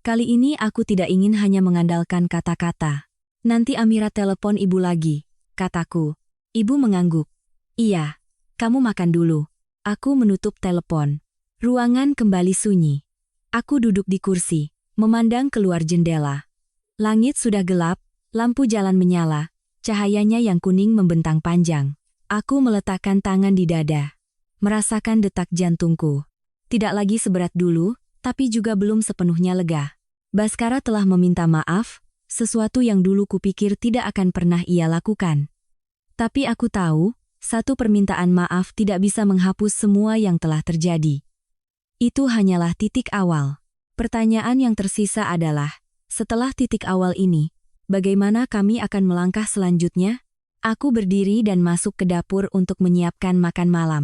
Kali ini aku tidak ingin hanya mengandalkan kata-kata. Nanti Amira telepon ibu lagi, kataku. Ibu mengangguk. Iya, kamu makan dulu. Aku menutup telepon. Ruangan kembali sunyi. Aku duduk di kursi, memandang keluar jendela. Langit sudah gelap, lampu jalan menyala, cahayanya yang kuning membentang panjang. Aku meletakkan tangan di dada. Merasakan detak jantungku. Tidak lagi seberat dulu, tapi juga belum sepenuhnya lega. Baskara telah meminta maaf, sesuatu yang dulu kupikir tidak akan pernah ia lakukan. Tapi aku tahu, satu permintaan maaf tidak bisa menghapus semua yang telah terjadi. Itu hanyalah titik awal. Pertanyaan yang tersisa adalah, setelah titik awal ini, bagaimana kami akan melangkah selanjutnya? Aku berdiri dan masuk ke dapur untuk menyiapkan makan malam.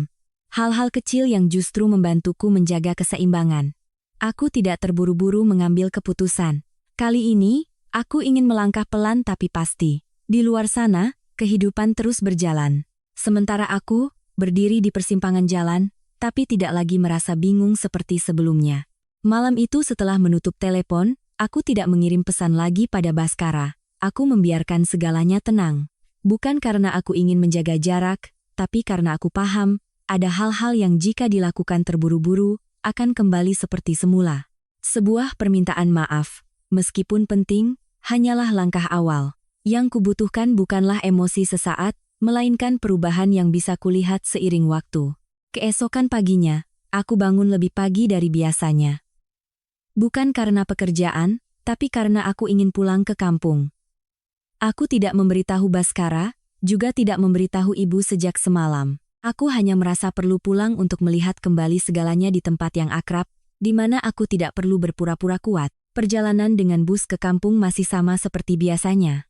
Hal-hal kecil yang justru membantuku menjaga keseimbangan. Aku tidak terburu-buru mengambil keputusan. Kali ini, aku ingin melangkah pelan tapi pasti. Di luar sana, kehidupan terus berjalan. Sementara aku, berdiri di persimpangan jalan, tapi tidak lagi merasa bingung seperti sebelumnya. Malam itu setelah menutup telepon, aku tidak mengirim pesan lagi pada Baskara. Aku membiarkan segalanya tenang. Bukan karena aku ingin menjaga jarak, tapi karena aku paham, ada hal-hal yang jika dilakukan terburu-buru, akan kembali seperti semula. Sebuah permintaan maaf, meskipun penting, hanyalah langkah awal. Yang kubutuhkan bukanlah emosi sesaat, melainkan perubahan yang bisa kulihat seiring waktu. Keesokan paginya, aku bangun lebih pagi dari biasanya. Bukan karena pekerjaan, tapi karena aku ingin pulang ke kampung. Aku tidak memberitahu Baskara, juga tidak memberitahu ibu sejak semalam. Aku hanya merasa perlu pulang untuk melihat kembali segalanya di tempat yang akrab, di mana aku tidak perlu berpura-pura kuat. Perjalanan dengan bus ke kampung masih sama seperti biasanya.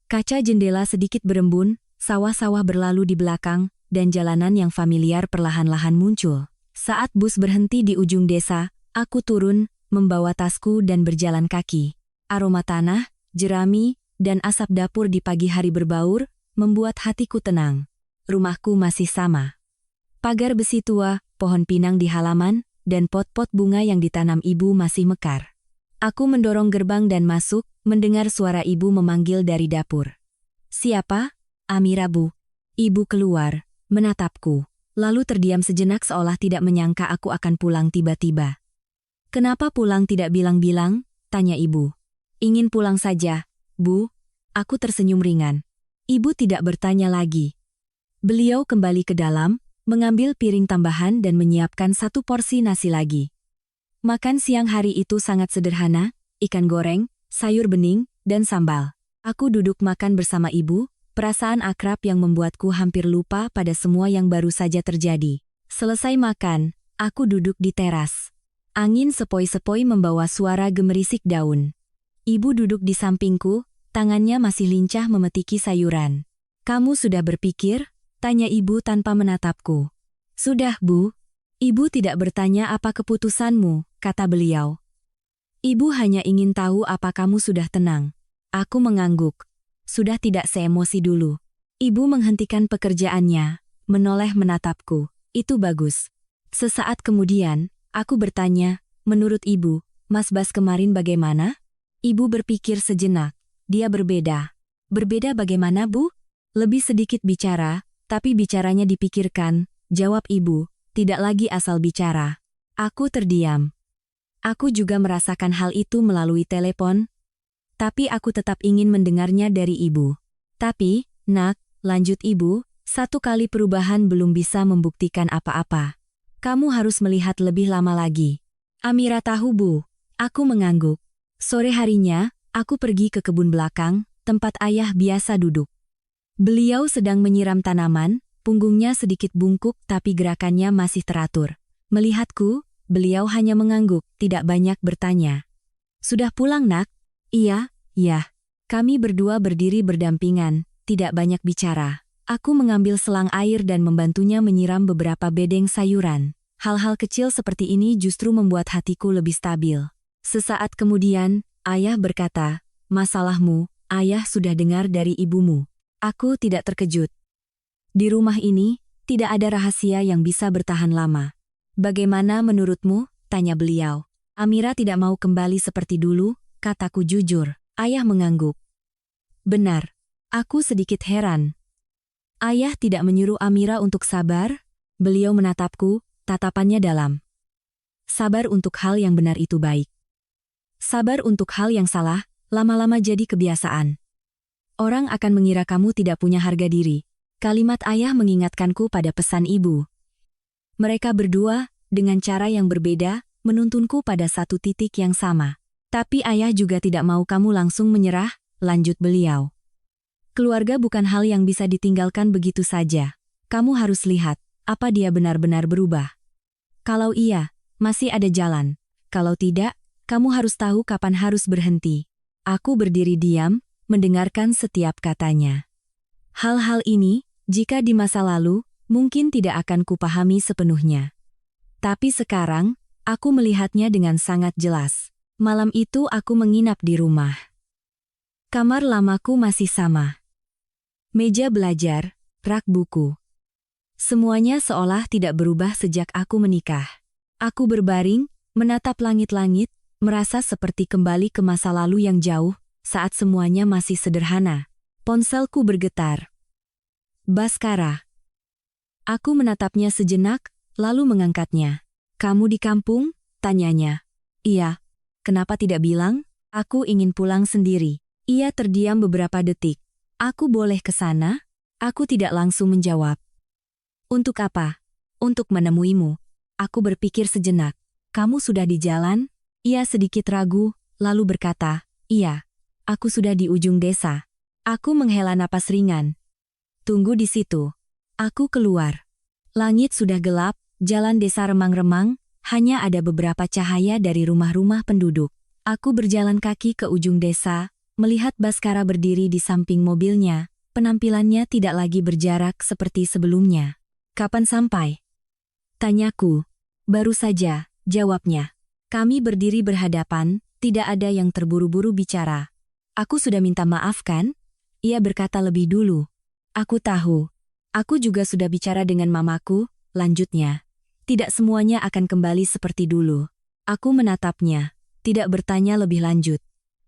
Kaca jendela sedikit berembun, sawah-sawah berlalu di belakang, dan jalanan yang familiar perlahan-lahan muncul. Saat bus berhenti di ujung desa, aku turun, membawa tasku dan berjalan kaki. Aroma tanah, jerami, dan asap dapur di pagi hari berbaur, membuat hatiku tenang. Rumahku masih sama. Pagar besi tua, pohon pinang di halaman, dan pot-pot bunga yang ditanam ibu masih mekar. Aku mendorong gerbang dan masuk, mendengar suara ibu memanggil dari dapur. Siapa? Amira, Bu. Ibu keluar, menatapku, lalu terdiam sejenak seolah tidak menyangka aku akan pulang tiba-tiba. Kenapa pulang tidak bilang-bilang? Tanya ibu. Ingin pulang saja, Bu. Aku tersenyum ringan. Ibu tidak bertanya lagi. Beliau kembali ke dalam, mengambil piring tambahan dan menyiapkan satu porsi nasi lagi. Makan siang hari itu sangat sederhana, ikan goreng, sayur bening, dan sambal. Aku duduk makan bersama ibu, perasaan akrab yang membuatku hampir lupa pada semua yang baru saja terjadi. Selesai makan, aku duduk di teras. Angin sepoi-sepoi membawa suara gemerisik daun. Ibu duduk di sampingku, tangannya masih lincah memetiki sayuran. Kamu sudah berpikir? Tanya ibu tanpa menatapku. Sudah, Bu. Ibu tidak bertanya apa keputusanmu, kata beliau. Ibu hanya ingin tahu apa kamu sudah tenang. Aku mengangguk. Sudah tidak seemosi dulu. Ibu menghentikan pekerjaannya, menoleh menatapku. Itu bagus. Sesaat kemudian, aku bertanya, menurut ibu, Mas Bas kemarin bagaimana? Ibu berpikir sejenak. Dia berbeda. Berbeda bagaimana, Bu? Lebih sedikit bicara, tapi bicaranya dipikirkan, jawab ibu, tidak lagi asal bicara. Aku terdiam. Aku juga merasakan hal itu melalui telepon, tapi aku tetap ingin mendengarnya dari ibu. Tapi, Nak, lanjut ibu, satu kali perubahan belum bisa membuktikan apa-apa. Kamu harus melihat lebih lama lagi. Amira tahu, Bu. Aku mengangguk. Sore harinya, aku pergi ke kebun belakang, tempat ayah biasa duduk. Beliau sedang menyiram tanaman, punggungnya sedikit bungkuk tapi gerakannya masih teratur. Melihatku, Beliau hanya mengangguk, tidak banyak bertanya. Sudah pulang, Nak? Iya, ya. Kami berdua berdiri berdampingan, tidak banyak bicara. Aku mengambil selang air dan membantunya menyiram beberapa bedeng sayuran. Hal-hal kecil seperti ini justru membuat hatiku lebih stabil. Sesaat kemudian, ayah berkata, "Masalahmu, ayah sudah dengar dari ibumu." Aku tidak terkejut. Di rumah ini, tidak ada rahasia yang bisa bertahan lama. "Bagaimana menurutmu?" tanya beliau. "Amira tidak mau kembali seperti dulu," kataku jujur. Ayah mengangguk. "Benar. Aku sedikit heran." "Ayah tidak menyuruh Amira untuk sabar?" Beliau menatapku, tatapannya dalam. "Sabar untuk hal yang benar itu baik. Sabar untuk hal yang salah, lama-lama jadi kebiasaan. Orang akan mengira kamu tidak punya harga diri." Kalimat ayah mengingatkanku pada pesan ibu. Mereka berdua, dengan cara yang berbeda, menuntunku pada satu titik yang sama. "Tapi ayah juga tidak mau kamu langsung menyerah," lanjut beliau. "Keluarga bukan hal yang bisa ditinggalkan begitu saja. Kamu harus lihat, apa dia benar-benar berubah. Kalau iya, masih ada jalan. Kalau tidak, kamu harus tahu kapan harus berhenti." Aku berdiri diam, mendengarkan setiap katanya. Hal-hal ini, jika di masa lalu, mungkin tidak akan kupahami sepenuhnya. Tapi sekarang, aku melihatnya dengan sangat jelas. Malam itu aku menginap di rumah. Kamar lamaku masih sama. Meja belajar, rak buku. Semuanya seolah tidak berubah sejak aku menikah. Aku berbaring, menatap langit-langit, merasa seperti kembali ke masa lalu yang jauh, saat semuanya masih sederhana. Ponselku bergetar. "Baskara." Aku menatapnya sejenak, lalu mengangkatnya. "Kamu di kampung?" tanyanya. "Iya. Kenapa tidak bilang? Aku ingin pulang sendiri." Ia terdiam beberapa detik. "Aku boleh ke sana?" Aku tidak langsung menjawab. "Untuk apa?" "Untuk menemuimu." Aku berpikir sejenak. "Kamu sudah di jalan?" Ia sedikit ragu, lalu berkata, "Iya. Aku sudah di ujung desa." Aku menghela napas ringan. "Tunggu di situ." Aku keluar. Langit sudah gelap, jalan desa remang-remang, hanya ada beberapa cahaya dari rumah-rumah penduduk. Aku berjalan kaki ke ujung desa, melihat Baskara berdiri di samping mobilnya, penampilannya tidak lagi berjarak seperti sebelumnya. "Kapan sampai?" tanyaku. "Baru saja," jawabnya. Kami berdiri berhadapan, tidak ada yang terburu-buru bicara. "Aku sudah minta maaf kan?" Ia berkata lebih dulu. "Aku tahu. Aku juga sudah bicara dengan mamaku," lanjutnya. "Tidak semuanya akan kembali seperti dulu." Aku menatapnya, tidak bertanya lebih lanjut.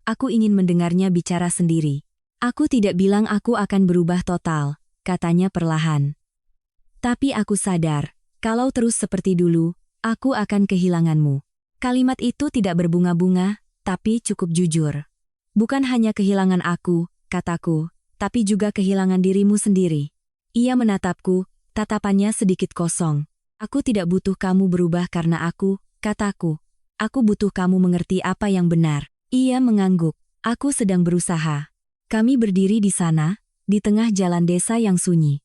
Aku ingin mendengarnya bicara sendiri. "Aku tidak bilang aku akan berubah total," katanya perlahan. "Tapi aku sadar, kalau terus seperti dulu, aku akan kehilanganmu." Kalimat itu tidak berbunga-bunga, tapi cukup jujur. "Bukan hanya kehilangan aku," kataku, "tapi juga kehilangan dirimu sendiri." Ia menatapku, tatapannya sedikit kosong. "Aku tidak butuh kamu berubah karena aku," kataku. "Aku butuh kamu mengerti apa yang benar." Ia mengangguk. "Aku sedang berusaha." Kami berdiri di sana, di tengah jalan desa yang sunyi.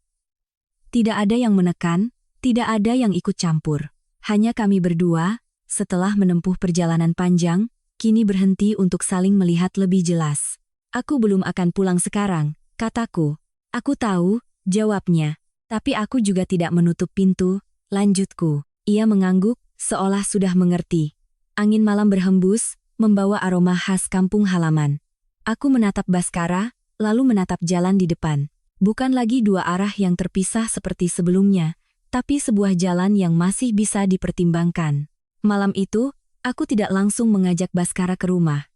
Tidak ada yang menekan, tidak ada yang ikut campur. Hanya kami berdua, setelah menempuh perjalanan panjang, kini berhenti untuk saling melihat lebih jelas. "Aku belum akan pulang sekarang," kataku. "Aku tahu," jawabnya. "Tapi aku juga tidak menutup pintu," lanjutku. Ia mengangguk, seolah sudah mengerti. Angin malam berhembus, membawa aroma khas kampung halaman. Aku menatap Baskara, lalu menatap jalan di depan. Bukan lagi dua arah yang terpisah seperti sebelumnya, tapi sebuah jalan yang masih bisa dipertimbangkan. Malam itu, aku tidak langsung mengajak Baskara ke rumah.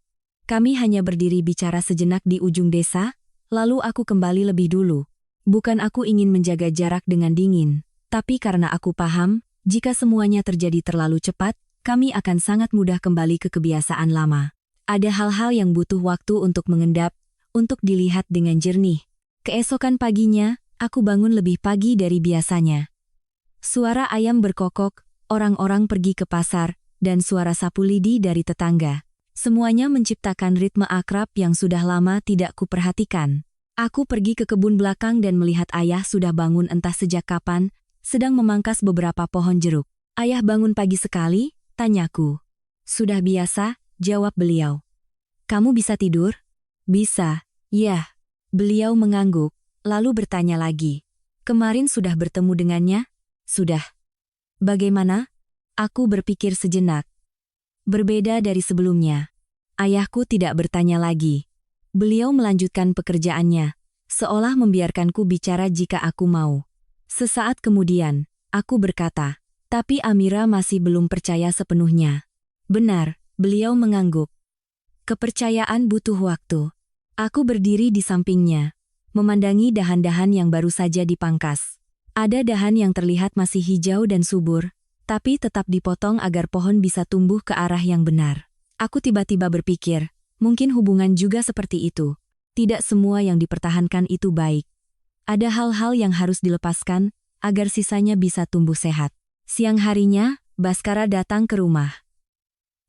Kami hanya berdiri bicara sejenak di ujung desa, lalu aku kembali lebih dulu. Bukan aku ingin menjaga jarak dengan dingin, tapi karena aku paham, jika semuanya terjadi terlalu cepat, kami akan sangat mudah kembali ke kebiasaan lama. Ada hal-hal yang butuh waktu untuk mengendap, untuk dilihat dengan jernih. Keesokan paginya, aku bangun lebih pagi dari biasanya. Suara ayam berkokok, orang-orang pergi ke pasar, dan suara sapu lidi dari tetangga. Semuanya menciptakan ritme akrab yang sudah lama tidak kuperhatikan. Aku pergi ke kebun belakang dan melihat ayah sudah bangun entah sejak kapan, sedang memangkas beberapa pohon jeruk. "Ayah bangun pagi sekali," Tanyaku. Sudah biasa, jawab beliau. Kamu bisa tidur? Bisa, ya. Beliau mengangguk, lalu bertanya lagi. Kemarin sudah bertemu dengannya? Sudah. Bagaimana? Aku berpikir sejenak. Berbeda dari sebelumnya. Ayahku tidak bertanya lagi. Beliau melanjutkan pekerjaannya, seolah membiarkanku bicara jika aku mau. Sesaat kemudian, aku berkata, tapi Amira masih belum percaya sepenuhnya. Benar, beliau mengangguk. Kepercayaan butuh waktu. Aku berdiri di sampingnya, memandangi dahan-dahan yang baru saja dipangkas. Ada dahan yang terlihat masih hijau dan subur, tapi tetap dipotong agar pohon bisa tumbuh ke arah yang benar. Aku tiba-tiba berpikir, mungkin hubungan juga seperti itu. Tidak semua yang dipertahankan itu baik. Ada hal-hal yang harus dilepaskan, agar sisanya bisa tumbuh sehat. Siang harinya, Baskara datang ke rumah.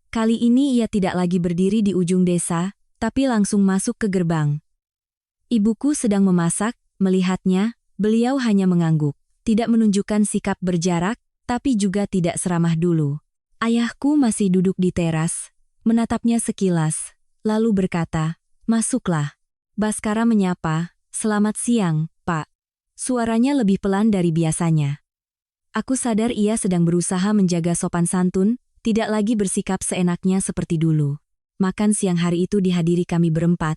Kali ini ia tidak lagi berdiri di ujung desa, tapi langsung masuk ke gerbang. Ibuku sedang memasak, melihatnya, beliau hanya mengangguk. Tidak menunjukkan sikap berjarak, tapi juga tidak seramah dulu. Ayahku masih duduk di teras, menatapnya sekilas, lalu berkata, "Masuklah." Baskara menyapa, "Selamat siang, Pak." Suaranya lebih pelan dari biasanya. Aku sadar ia sedang berusaha menjaga sopan santun, tidak lagi bersikap seenaknya seperti dulu. Makan siang hari itu dihadiri kami berempat.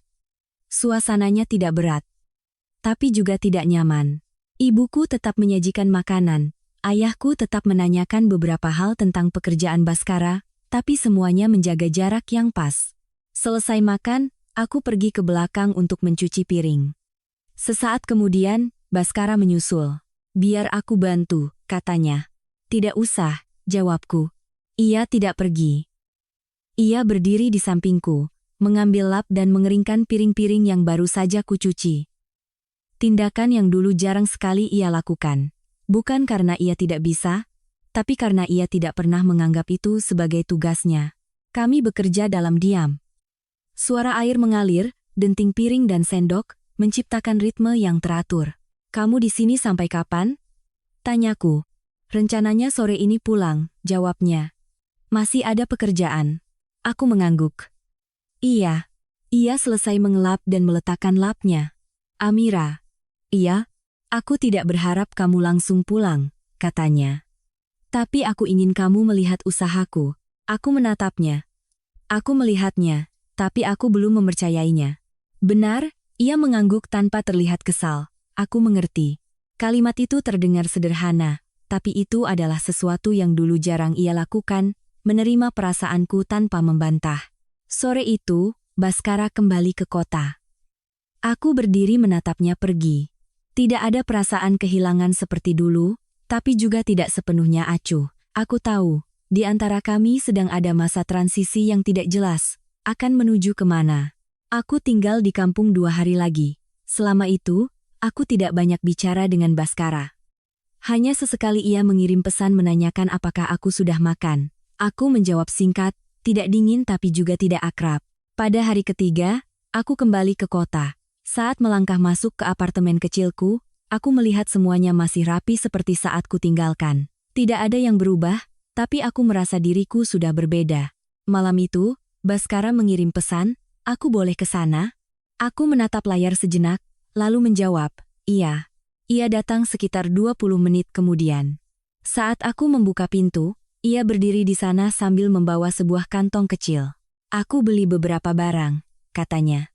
Suasananya tidak berat, tapi juga tidak nyaman. Ibuku tetap menyajikan makanan, ayahku tetap menanyakan beberapa hal tentang pekerjaan Baskara, tapi semuanya menjaga jarak yang pas. Selesai makan, aku pergi ke belakang untuk mencuci piring. Sesaat kemudian, Baskara menyusul. "Biar aku bantu," katanya. "Tidak usah," jawabku. Ia tidak pergi. Ia berdiri di sampingku, mengambil lap dan mengeringkan piring-piring yang baru saja kucuci. Tindakan yang dulu jarang sekali ia lakukan. Bukan karena ia tidak bisa, tapi karena ia tidak pernah menganggap itu sebagai tugasnya. Kami bekerja dalam diam. Suara air mengalir, denting piring dan sendok, menciptakan ritme yang teratur. "Kamu di sini sampai kapan?" tanyaku. "Rencananya sore ini pulang," jawabnya. "Masih ada pekerjaan." Aku mengangguk. "Iya." Ia selesai mengelap dan meletakkan lapnya. "Amira." "Iya." "Aku tidak berharap kamu langsung pulang," katanya. "Tapi aku ingin kamu melihat usahaku." Aku menatapnya. Aku melihatnya, tapi aku belum mempercayainya. "Benar?" Ia mengangguk tanpa terlihat kesal. Aku mengerti. Kalimat itu terdengar sederhana, tapi itu adalah sesuatu yang dulu jarang ia lakukan, menerima perasaanku tanpa membantah. Sore itu, Baskara kembali ke kota. Aku berdiri menatapnya pergi. Tidak ada perasaan kehilangan seperti dulu, tapi juga tidak sepenuhnya acuh. Aku tahu, di antara kami sedang ada masa transisi yang tidak jelas, akan menuju kemana. Aku tinggal di kampung 2 hari lagi. Selama itu, aku tidak banyak bicara dengan Baskara. Hanya sesekali ia mengirim pesan menanyakan apakah aku sudah makan. Aku menjawab singkat, tidak dingin tapi juga tidak akrab. Pada hari ketiga, aku kembali ke kota. Saat melangkah masuk ke apartemen kecilku, aku melihat semuanya masih rapi seperti saat kutinggalkan. Tidak ada yang berubah, tapi aku merasa diriku sudah berbeda. Malam itu, Baskara mengirim pesan, "Aku boleh ke sana?" Aku menatap layar sejenak, lalu menjawab, "Iya." Ia datang sekitar 20 menit kemudian. Saat aku membuka pintu, ia berdiri di sana sambil membawa sebuah kantong kecil. "Aku beli beberapa barang," katanya.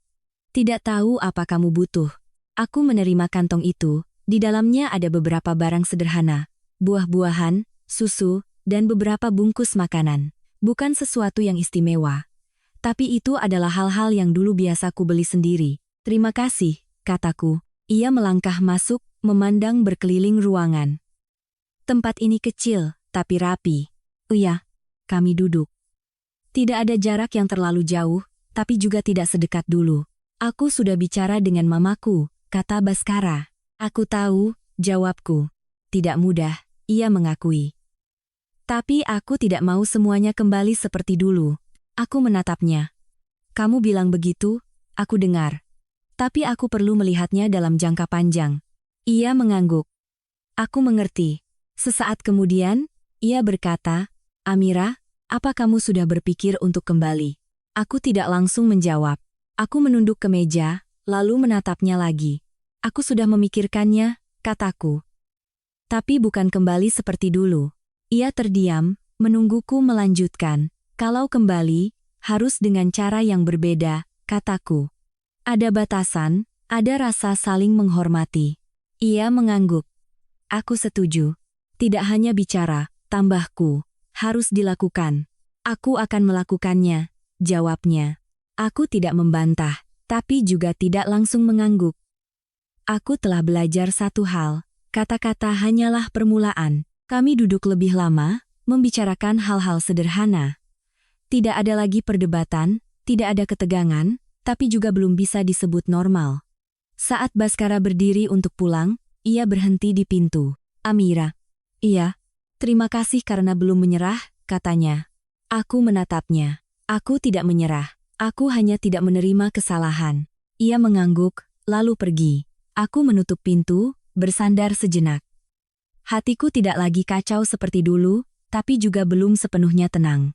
"Tidak tahu apa kamu butuh." Aku menerima kantong itu, di dalamnya ada beberapa barang sederhana, buah-buahan, susu, dan beberapa bungkus makanan. Bukan sesuatu yang istimewa. Tapi itu adalah hal-hal yang dulu biasa ku beli sendiri. "Terima kasih," kataku. Ia melangkah masuk, memandang berkeliling ruangan. Tempat ini kecil, tapi rapi. "Iya." Kami duduk. Tidak ada jarak yang terlalu jauh, tapi juga tidak sedekat dulu. "Aku sudah bicara dengan mamaku," kata Baskara. "Aku tahu," jawabku. "Tidak mudah," ia mengakui. "Tapi aku tidak mau semuanya kembali seperti dulu." Aku menatapnya. "Kamu bilang begitu," aku dengar. "Tapi aku perlu melihatnya dalam jangka panjang." Ia mengangguk. Aku mengerti. Sesaat kemudian, ia berkata, "Amira, Apa kamu sudah berpikir untuk kembali? Aku tidak langsung menjawab. Aku menunduk ke meja, lalu menatapnya lagi. Aku sudah memikirkannya, kataku. Tapi bukan kembali seperti dulu. Ia terdiam, menungguku melanjutkan. Kalau kembali, harus dengan cara yang berbeda, kataku. Ada batasan, ada rasa saling menghormati. Ia mengangguk. Aku setuju. Tidak hanya bicara, tambahku. Harus dilakukan. Aku akan melakukannya, jawabnya. Aku tidak membantah, tapi juga tidak langsung mengangguk. Aku telah belajar satu hal. Kata-kata hanyalah permulaan. Kami duduk lebih lama, membicarakan hal-hal sederhana. Tidak ada lagi perdebatan, tidak ada ketegangan, tapi juga belum bisa disebut normal. Saat Baskara berdiri untuk pulang, ia berhenti di pintu. Amira. Iya. Terima kasih karena belum menyerah, katanya. Aku menatapnya. Aku tidak menyerah. Aku hanya tidak menerima kesalahan. Ia mengangguk, lalu pergi. Aku menutup pintu, bersandar sejenak. Hatiku tidak lagi kacau seperti dulu, tapi juga belum sepenuhnya tenang.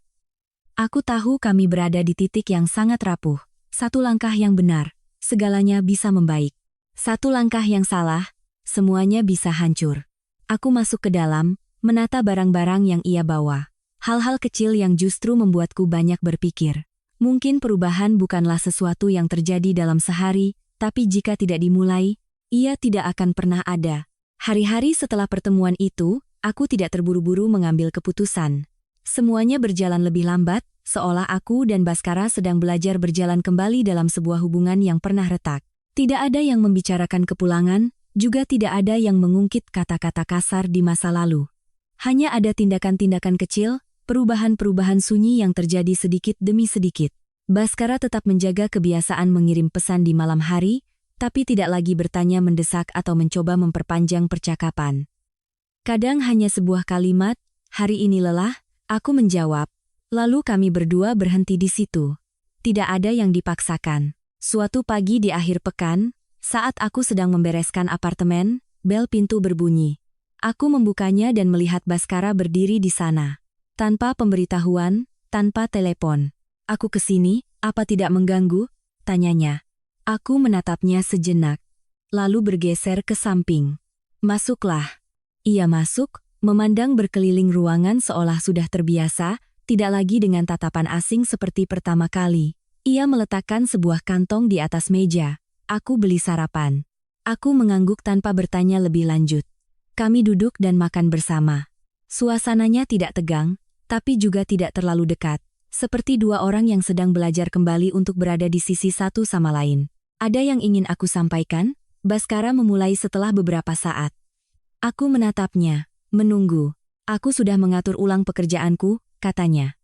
Aku tahu kami berada di titik yang sangat rapuh. Satu langkah yang benar, segalanya bisa membaik. Satu langkah yang salah, semuanya bisa hancur. Aku masuk ke dalam, menata barang-barang yang ia bawa. Hal-hal kecil yang justru membuatku banyak berpikir. Mungkin perubahan bukanlah sesuatu yang terjadi dalam sehari, tapi jika tidak dimulai, ia tidak akan pernah ada. Hari-hari setelah pertemuan itu, aku tidak terburu-buru mengambil keputusan. Semuanya berjalan lebih lambat, seolah aku dan Baskara sedang belajar berjalan kembali dalam sebuah hubungan yang pernah retak. Tidak ada yang membicarakan kepulangan, juga tidak ada yang mengungkit kata-kata kasar di masa lalu. Hanya ada tindakan-tindakan kecil, perubahan-perubahan sunyi yang terjadi sedikit demi sedikit. Baskara tetap menjaga kebiasaan mengirim pesan di malam hari, tapi tidak lagi bertanya mendesak atau mencoba memperpanjang percakapan. Kadang hanya sebuah kalimat, "Hari ini lelah," aku menjawab. Lalu kami berdua berhenti di situ. Tidak ada yang dipaksakan. Suatu pagi di akhir pekan, saat aku sedang membereskan apartemen, bel pintu berbunyi. Aku membukanya dan melihat Baskara berdiri di sana. Tanpa pemberitahuan, tanpa telepon. "Aku kesini, apa tidak mengganggu?" tanyanya. Aku menatapnya sejenak, lalu bergeser ke samping. "Masuklah." Ia masuk, memandang berkeliling ruangan seolah sudah terbiasa, tidak lagi dengan tatapan asing seperti pertama kali. Ia meletakkan sebuah kantong di atas meja. Aku beli sarapan. Aku mengangguk tanpa bertanya lebih lanjut. Kami duduk dan makan bersama. Suasananya tidak tegang, tapi juga tidak terlalu dekat. Seperti dua orang yang sedang belajar kembali untuk berada di sisi satu sama lain. "Ada yang ingin aku sampaikan?" Baskara memulai setelah beberapa saat. Aku menatapnya, menunggu. "Aku sudah mengatur ulang pekerjaanku," katanya.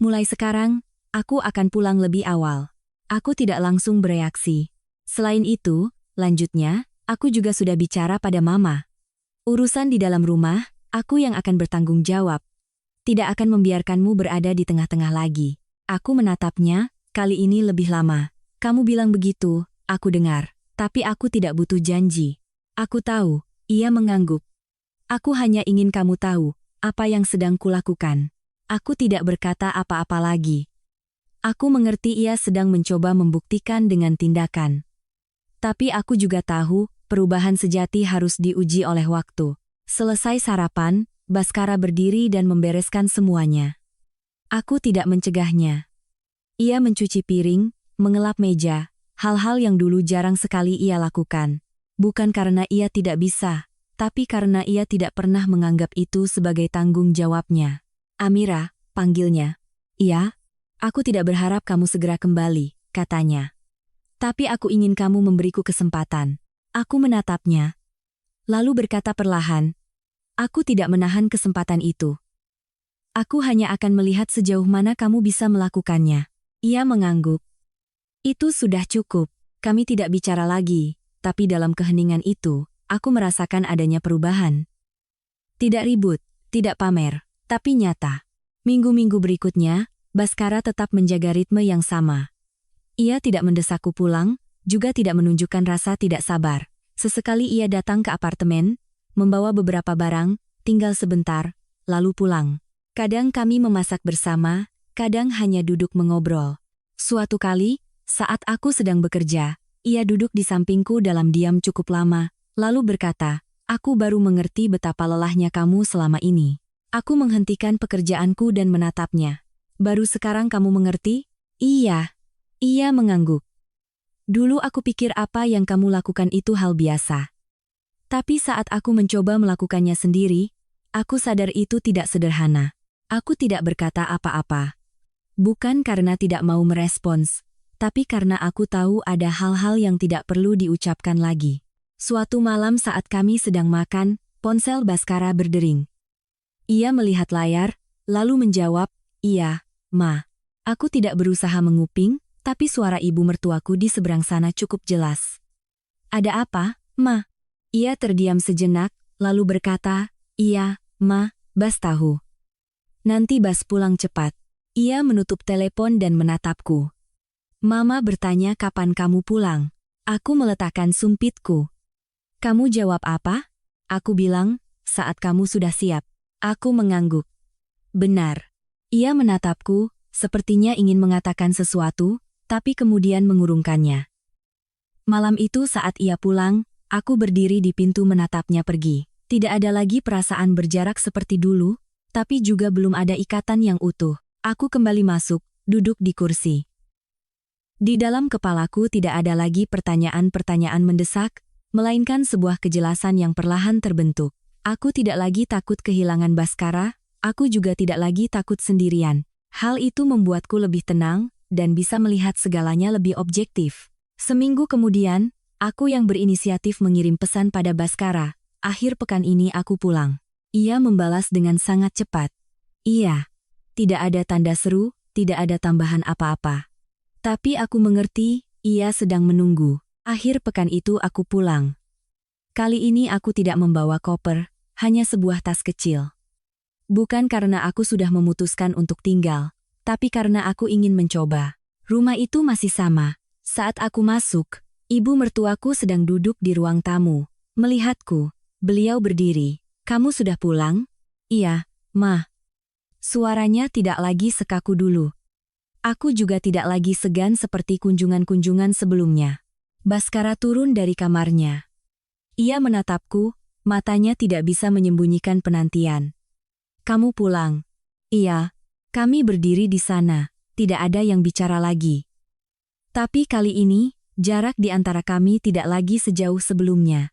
"Mulai sekarang, aku akan pulang lebih awal." Aku tidak langsung bereaksi. "Selain itu," lanjutnya, "aku juga sudah bicara pada Mama. Urusan di dalam rumah, aku yang akan bertanggung jawab. Tidak akan membiarkanmu berada di tengah-tengah lagi." Aku menatapnya, kali ini lebih lama. "Kamu bilang begitu," aku dengar. "Tapi aku tidak butuh janji." "Aku tahu," ia mengangguk. "Aku hanya ingin kamu tahu apa yang sedang kulakukan." Aku tidak berkata apa-apa lagi. Aku mengerti ia sedang mencoba membuktikan dengan tindakan. Tapi aku juga tahu, perubahan sejati harus diuji oleh waktu. Selesai sarapan, Baskara berdiri dan membereskan semuanya. Aku tidak mencegahnya. Ia mencuci piring, mengelap meja, hal-hal yang dulu jarang sekali ia lakukan. Bukan karena ia tidak bisa, tapi karena ia tidak pernah menganggap itu sebagai tanggung jawabnya. "Amira," panggilnya. "Iya?" "Aku tidak berharap kamu segera kembali," katanya. "Tapi aku ingin kamu memberiku kesempatan." Aku menatapnya. Lalu berkata perlahan, "Aku tidak menahan kesempatan itu. Aku hanya akan melihat sejauh mana kamu bisa melakukannya." Ia mengangguk. "Itu sudah cukup. Kami tidak bicara lagi, tapi dalam keheningan itu, aku merasakan adanya perubahan. Tidak ribut, tidak pamer, tapi nyata." Minggu-minggu berikutnya, Baskara tetap menjaga ritme yang sama. Ia tidak mendesakku pulang, juga tidak menunjukkan rasa tidak sabar. Sesekali ia datang ke apartemen, membawa beberapa barang, tinggal sebentar, lalu pulang. Kadang kami memasak bersama, kadang hanya duduk mengobrol. Suatu kali, saat aku sedang bekerja, ia duduk di sampingku dalam diam cukup lama, lalu berkata, "Aku baru mengerti betapa lelahnya kamu selama ini." Aku menghentikan pekerjaanku dan menatapnya. "Baru sekarang kamu mengerti?" "Iya." Ia mengangguk. "Dulu aku pikir apa yang kamu lakukan itu hal biasa. Tapi saat aku mencoba melakukannya sendiri, aku sadar itu tidak sederhana." Aku tidak berkata apa-apa. Bukan karena tidak mau merespons, tapi karena aku tahu ada hal-hal yang tidak perlu diucapkan lagi. Suatu malam saat kami sedang makan, ponsel Baskara berdering. Ia melihat layar, lalu menjawab, "Iya, Ma." Aku tidak berusaha menguping, tapi suara ibu mertuaku di seberang sana cukup jelas. "Ada apa, Ma?" Ia terdiam sejenak, lalu berkata, "Iya, Ma, Bas tahu. Nanti Bas pulang cepat." Ia menutup telepon dan menatapku. "Mama bertanya kapan kamu pulang." Aku meletakkan sumpitku. "Kamu jawab apa?" Aku bilang, "Saat kamu sudah siap." Aku mengangguk. "Benar." Ia menatapku, sepertinya ingin mengatakan sesuatu, tapi kemudian mengurungkannya. Malam itu saat ia pulang, aku berdiri di pintu menatapnya pergi. Tidak ada lagi perasaan berjarak seperti dulu, tapi juga belum ada ikatan yang utuh. Aku kembali masuk, duduk di kursi. Di dalam kepalaku tidak ada lagi pertanyaan-pertanyaan mendesak, melainkan sebuah kejelasan yang perlahan terbentuk. Aku tidak lagi takut kehilangan Baskara, aku juga tidak lagi takut sendirian. Hal itu membuatku lebih tenang, dan bisa melihat segalanya lebih objektif. Seminggu kemudian, aku yang berinisiatif mengirim pesan pada Baskara. "Akhir pekan ini aku pulang." Ia membalas dengan sangat cepat. "Iya." Tidak ada tanda seru, tidak ada tambahan apa-apa. Tapi aku mengerti, ia sedang menunggu. Akhir pekan itu aku pulang. Kali ini aku tidak membawa koper, hanya sebuah tas kecil. Bukan karena aku sudah memutuskan untuk tinggal, tapi karena aku ingin mencoba. Rumah itu masih sama. Saat aku masuk, ibu mertuaku sedang duduk di ruang tamu. Melihatku, beliau berdiri. "Kamu sudah pulang?" "Iya, Ma." Suaranya tidak lagi sekaku dulu. Aku juga tidak lagi segan seperti kunjungan-kunjungan sebelumnya. Baskara turun dari kamarnya. Ia menatapku, matanya tidak bisa menyembunyikan penantian. "Kamu pulang?" "Iya." Kami berdiri di sana, tidak ada yang bicara lagi. Tapi kali ini, jarak di antara kami tidak lagi sejauh sebelumnya.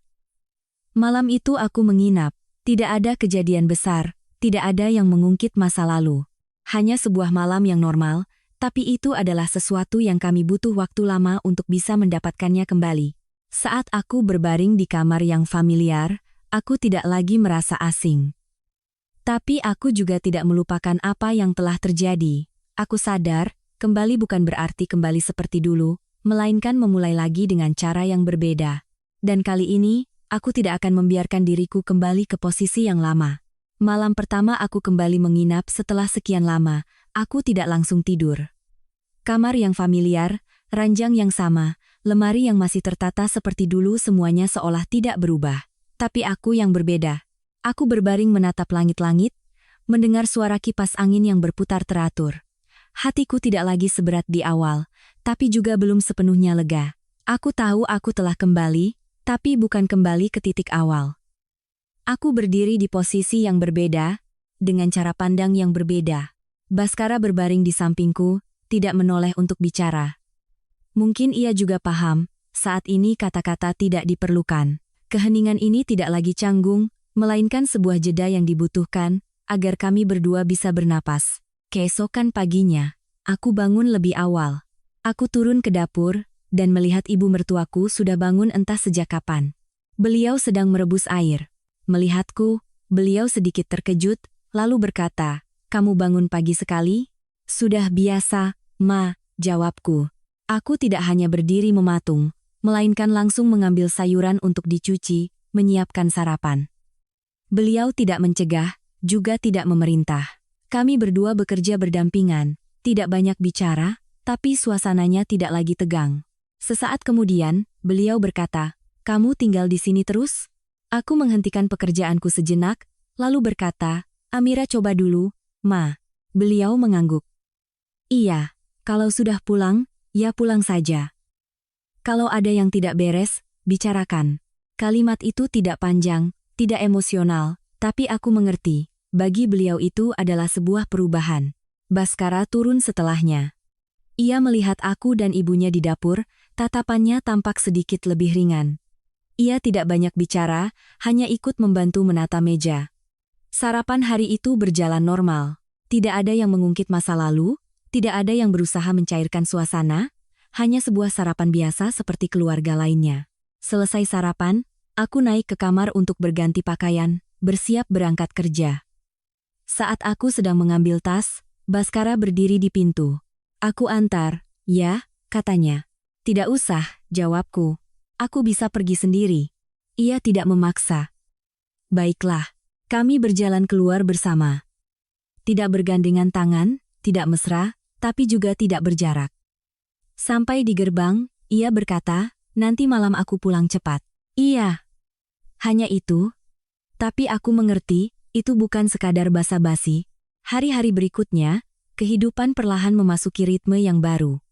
Malam itu aku menginap, tidak ada kejadian besar. Tidak ada yang mengungkit masa lalu. Hanya sebuah malam yang normal, tapi itu adalah sesuatu yang kami butuh waktu lama untuk bisa mendapatkannya kembali. Saat aku berbaring di kamar yang familiar, aku tidak lagi merasa asing. Tapi aku juga tidak melupakan apa yang telah terjadi. Aku sadar, kembali bukan berarti kembali seperti dulu, melainkan memulai lagi dengan cara yang berbeda. Dan kali ini, aku tidak akan membiarkan diriku kembali ke posisi yang lama. Malam pertama aku kembali menginap setelah sekian lama, aku tidak langsung tidur. Kamar yang familiar, ranjang yang sama, lemari yang masih tertata seperti dulu semuanya seolah tidak berubah. Tapi aku yang berbeda. Aku berbaring menatap langit-langit, mendengar suara kipas angin yang berputar teratur. Hatiku tidak lagi seberat di awal, tapi juga belum sepenuhnya lega. Aku tahu aku telah kembali, tapi bukan kembali ke titik awal. Aku berdiri di posisi yang berbeda, dengan cara pandang yang berbeda. Baskara berbaring di sampingku, tidak menoleh untuk bicara. Mungkin ia juga paham, saat ini kata-kata tidak diperlukan. Keheningan ini tidak lagi canggung, melainkan sebuah jeda yang dibutuhkan, agar kami berdua bisa bernapas. Keesokan paginya, aku bangun lebih awal. Aku turun ke dapur, dan melihat ibu mertuaku sudah bangun entah sejak kapan. Beliau sedang merebus air. Melihatku, beliau sedikit terkejut, lalu berkata, "Kamu bangun pagi sekali?" "Sudah biasa, Ma," jawabku. Aku tidak hanya berdiri mematung, melainkan langsung mengambil sayuran untuk dicuci, menyiapkan sarapan. Beliau tidak mencegah, juga tidak memerintah. Kami berdua bekerja berdampingan, tidak banyak bicara, tapi suasananya tidak lagi tegang. Sesaat kemudian, beliau berkata, "Kamu tinggal di sini terus?" Aku menghentikan pekerjaanku sejenak, lalu berkata, "Amira coba dulu, Ma, beliau mengangguk. Iya, kalau sudah pulang, ya pulang saja. Kalau ada yang tidak beres, bicarakan. Kalimat itu tidak panjang, tidak emosional, tapi aku mengerti. Bagi beliau itu adalah sebuah perubahan. Baskara turun setelahnya. Ia melihat aku dan ibunya di dapur, tatapannya tampak sedikit lebih ringan. Ia tidak banyak bicara, hanya ikut membantu menata meja. Sarapan hari itu berjalan normal. Tidak ada yang mengungkit masa lalu, tidak ada yang berusaha mencairkan suasana, hanya sebuah sarapan biasa seperti keluarga lainnya. Selesai sarapan, aku naik ke kamar untuk berganti pakaian, bersiap berangkat kerja. Saat aku sedang mengambil tas, Baskara berdiri di pintu. Aku antar, ya, katanya. Tidak usah, jawabku. Aku bisa pergi sendiri. Ia tidak memaksa. Baiklah, kami berjalan keluar bersama. Tidak bergandengan tangan, tidak mesra, tapi juga tidak berjarak. Sampai di gerbang, ia berkata, nanti malam aku pulang cepat. Iya. Hanya itu. Tapi aku mengerti, itu bukan sekadar basa-basi. Hari-hari berikutnya, kehidupan perlahan memasuki ritme yang baru.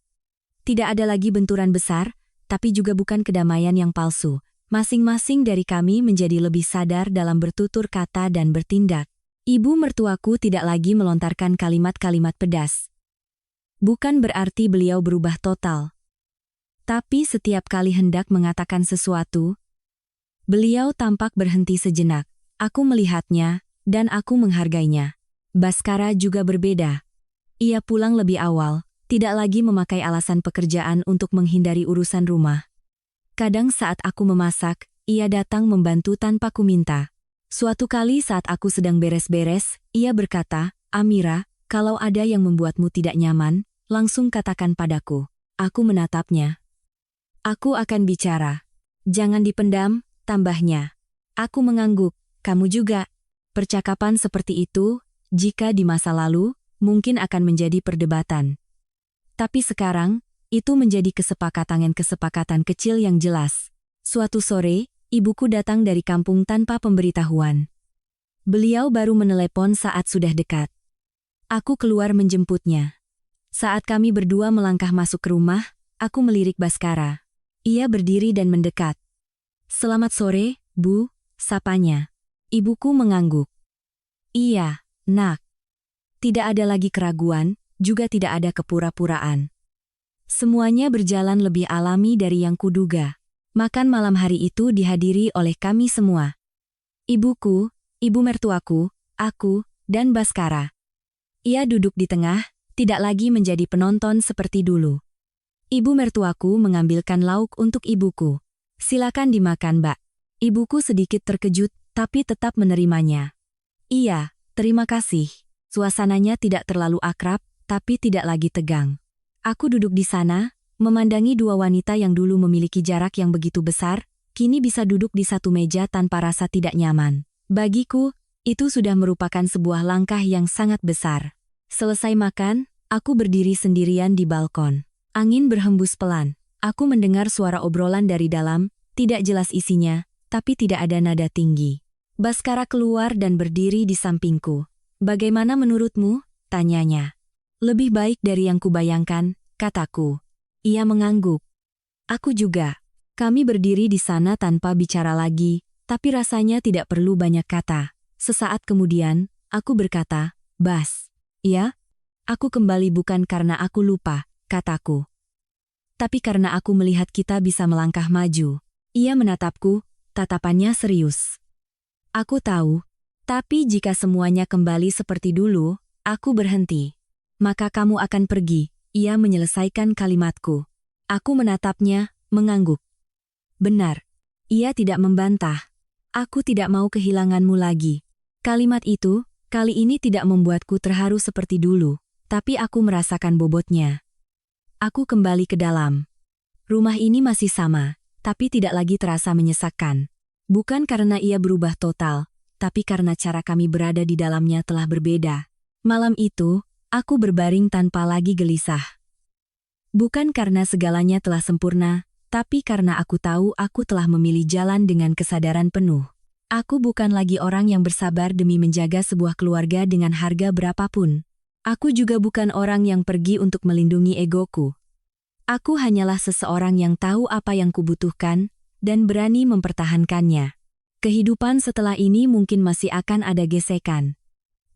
Tidak ada lagi benturan besar, tapi juga bukan kedamaian yang palsu. Masing-masing dari kami menjadi lebih sadar dalam bertutur kata dan bertindak. Ibu mertuaku tidak lagi melontarkan kalimat-kalimat pedas. Bukan berarti beliau berubah total. Tapi setiap kali hendak mengatakan sesuatu, beliau tampak berhenti sejenak. Aku melihatnya, dan aku menghargainya. Baskara juga berbeda. Ia pulang lebih awal, tidak lagi memakai alasan pekerjaan untuk menghindari urusan rumah. Kadang saat aku memasak, ia datang membantu tanpa kuminta. Suatu kali saat aku sedang beres-beres, ia berkata, Amira, kalau ada yang membuatmu tidak nyaman, langsung katakan padaku. Aku menatapnya. Aku akan bicara. Jangan dipendam, tambahnya. Aku mengangguk, kamu juga. Percakapan seperti itu, jika di masa lalu, mungkin akan menjadi perdebatan. Tapi sekarang, itu menjadi kesepakatan kecil yang jelas. Suatu sore, ibuku datang dari kampung tanpa pemberitahuan. Beliau baru menelepon saat sudah dekat. Aku keluar menjemputnya. Saat kami berdua melangkah masuk ke rumah, aku melirik Baskara. Ia berdiri dan mendekat. Selamat sore, Bu, sapanya. Ibuku mengangguk. Iya, nak. Tidak ada lagi keraguan, juga tidak ada kepura-puraan. Semuanya berjalan lebih alami dari yang kuduga. Makan malam hari itu dihadiri oleh kami semua. Ibuku, ibu mertuaku, aku, dan Baskara. Ia duduk di tengah, tidak lagi menjadi penonton seperti dulu. Ibu mertuaku mengambilkan lauk untuk ibuku. Silakan dimakan, Mbak. Ibuku sedikit terkejut, tapi tetap menerimanya. Iya, terima kasih. Suasananya tidak terlalu akrab, tapi tidak lagi tegang. Aku duduk di sana, memandangi dua wanita yang dulu memiliki jarak yang begitu besar, kini bisa duduk di satu meja tanpa rasa tidak nyaman. Bagiku, itu sudah merupakan sebuah langkah yang sangat besar. Selesai makan, aku berdiri sendirian di balkon. Angin berhembus pelan. Aku mendengar suara obrolan dari dalam, tidak jelas isinya, tapi tidak ada nada tinggi. Baskara keluar dan berdiri di sampingku. Bagaimana menurutmu? Tanyanya. Lebih baik dari yang kubayangkan, kataku. Ia mengangguk. Aku juga. Kami berdiri di sana tanpa bicara lagi, tapi rasanya tidak perlu banyak kata. Sesaat kemudian, aku berkata, Bas. Ya? Aku kembali bukan karena aku lupa, kataku. Tapi karena aku melihat kita bisa melangkah maju. Ia menatapku, tatapannya serius. Aku tahu, tapi jika semuanya kembali seperti dulu, aku berhenti. Maka kamu akan pergi, ia menyelesaikan kalimatku. Aku menatapnya, mengangguk. Benar. Ia tidak membantah. Aku tidak mau kehilanganmu lagi. Kalimat itu, kali ini tidak membuatku terharu seperti dulu, tapi aku merasakan bobotnya. Aku kembali ke dalam. Rumah ini masih sama, tapi tidak lagi terasa menyesakkan. Bukan karena ia berubah total, tapi karena cara kami berada di dalamnya telah berbeda. Malam itu, aku berbaring tanpa lagi gelisah. Bukan karena segalanya telah sempurna, tapi karena aku tahu aku telah memilih jalan dengan kesadaran penuh. Aku bukan lagi orang yang bersabar demi menjaga sebuah keluarga dengan harga berapapun. Aku juga bukan orang yang pergi untuk melindungi egoku. Aku hanyalah seseorang yang tahu apa yang kubutuhkan dan berani mempertahankannya. Kehidupan setelah ini mungkin masih akan ada gesekan.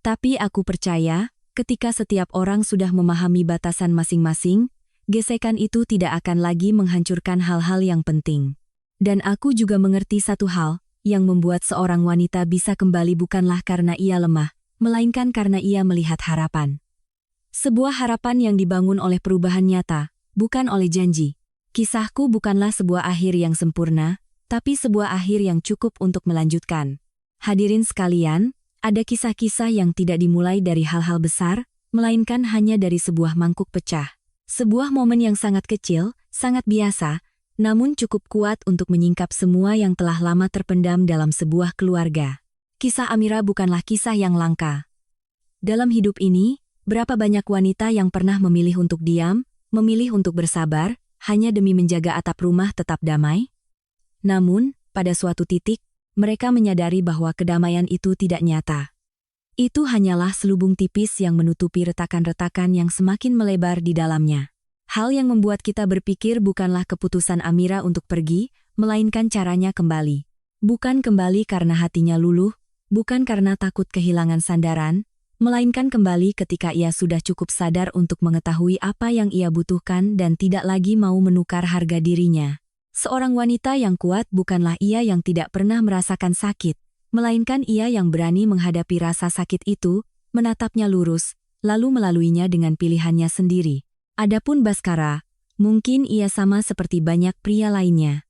Tapi aku percaya, ketika setiap orang sudah memahami batasan masing-masing, gesekan itu tidak akan lagi menghancurkan hal-hal yang penting. Dan aku juga mengerti satu hal, yang membuat seorang wanita bisa kembali bukanlah karena ia lemah, melainkan karena ia melihat harapan. Sebuah harapan yang dibangun oleh perubahan nyata, bukan oleh janji. Kisahku bukanlah sebuah akhir yang sempurna, tapi sebuah akhir yang cukup untuk melanjutkan. Hadirin sekalian, ada kisah-kisah yang tidak dimulai dari hal-hal besar, melainkan hanya dari sebuah mangkuk pecah. Sebuah momen yang sangat kecil, sangat biasa, namun cukup kuat untuk menyingkap semua yang telah lama terpendam dalam sebuah keluarga. Kisah Amira bukanlah kisah yang langka. Dalam hidup ini, berapa banyak wanita yang pernah memilih untuk diam, memilih untuk bersabar, hanya demi menjaga atap rumah tetap damai? Namun, pada suatu titik, mereka menyadari bahwa kedamaian itu tidak nyata. Itu hanyalah selubung tipis yang menutupi retakan-retakan yang semakin melebar di dalamnya. Hal yang membuat kita berpikir bukanlah keputusan Amira untuk pergi, melainkan caranya kembali. Bukan kembali karena hatinya luluh, bukan karena takut kehilangan sandaran, melainkan kembali ketika ia sudah cukup sadar untuk mengetahui apa yang ia butuhkan dan tidak lagi mau menukar harga dirinya. Seorang wanita yang kuat bukanlah ia yang tidak pernah merasakan sakit, melainkan ia yang berani menghadapi rasa sakit itu, menatapnya lurus, lalu melaluinya dengan pilihannya sendiri. Adapun Baskara, mungkin ia sama seperti banyak pria lainnya.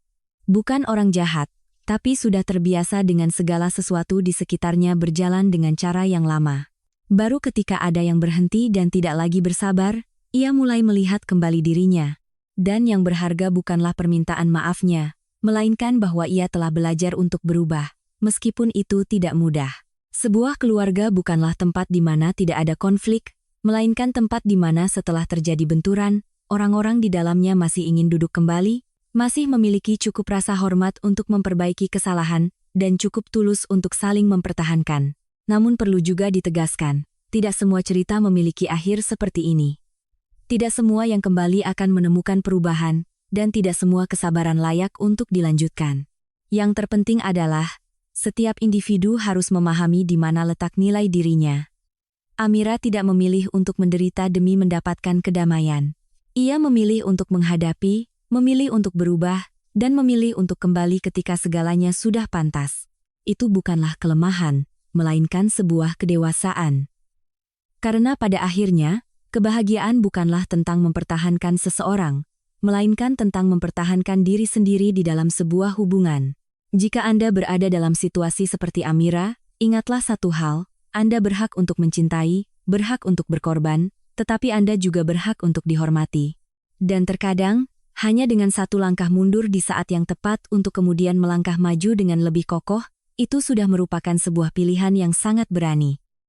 Bukan orang jahat, tapi sudah terbiasa dengan segala sesuatu di sekitarnya berjalan dengan cara yang lama. Baru ketika ada yang berhenti dan tidak lagi bersabar, ia mulai melihat kembali dirinya. Dan yang berharga bukanlah permintaan maafnya, melainkan bahwa ia telah belajar untuk berubah, meskipun itu tidak mudah. Sebuah keluarga bukanlah tempat di mana tidak ada konflik, melainkan tempat di mana setelah terjadi benturan, orang-orang di dalamnya masih ingin duduk kembali, masih memiliki cukup rasa hormat untuk memperbaiki kesalahan, dan cukup tulus untuk saling mempertahankan. Namun perlu juga ditegaskan, tidak semua cerita memiliki akhir seperti ini. Tidak semua yang kembali akan menemukan perubahan, dan tidak semua kesabaran layak untuk dilanjutkan. Yang terpenting adalah, setiap individu harus memahami di mana letak nilai dirinya. Amira tidak memilih untuk menderita demi mendapatkan kedamaian. Ia memilih untuk menghadapi, memilih untuk berubah, dan memilih untuk kembali ketika segalanya sudah pantas. Itu bukanlah kelemahan, melainkan sebuah kedewasaan. Karena pada akhirnya, kebahagiaan bukanlah tentang mempertahankan seseorang, melainkan tentang mempertahankan diri sendiri di dalam sebuah hubungan. Jika Anda berada dalam situasi seperti Amira, ingatlah satu hal, Anda berhak untuk mencintai, berhak untuk berkorban, tetapi Anda juga berhak untuk dihormati. Dan terkadang, hanya dengan satu langkah mundur di saat yang tepat untuk kemudian melangkah maju dengan lebih kokoh, itu sudah merupakan sebuah pilihan yang sangat berani.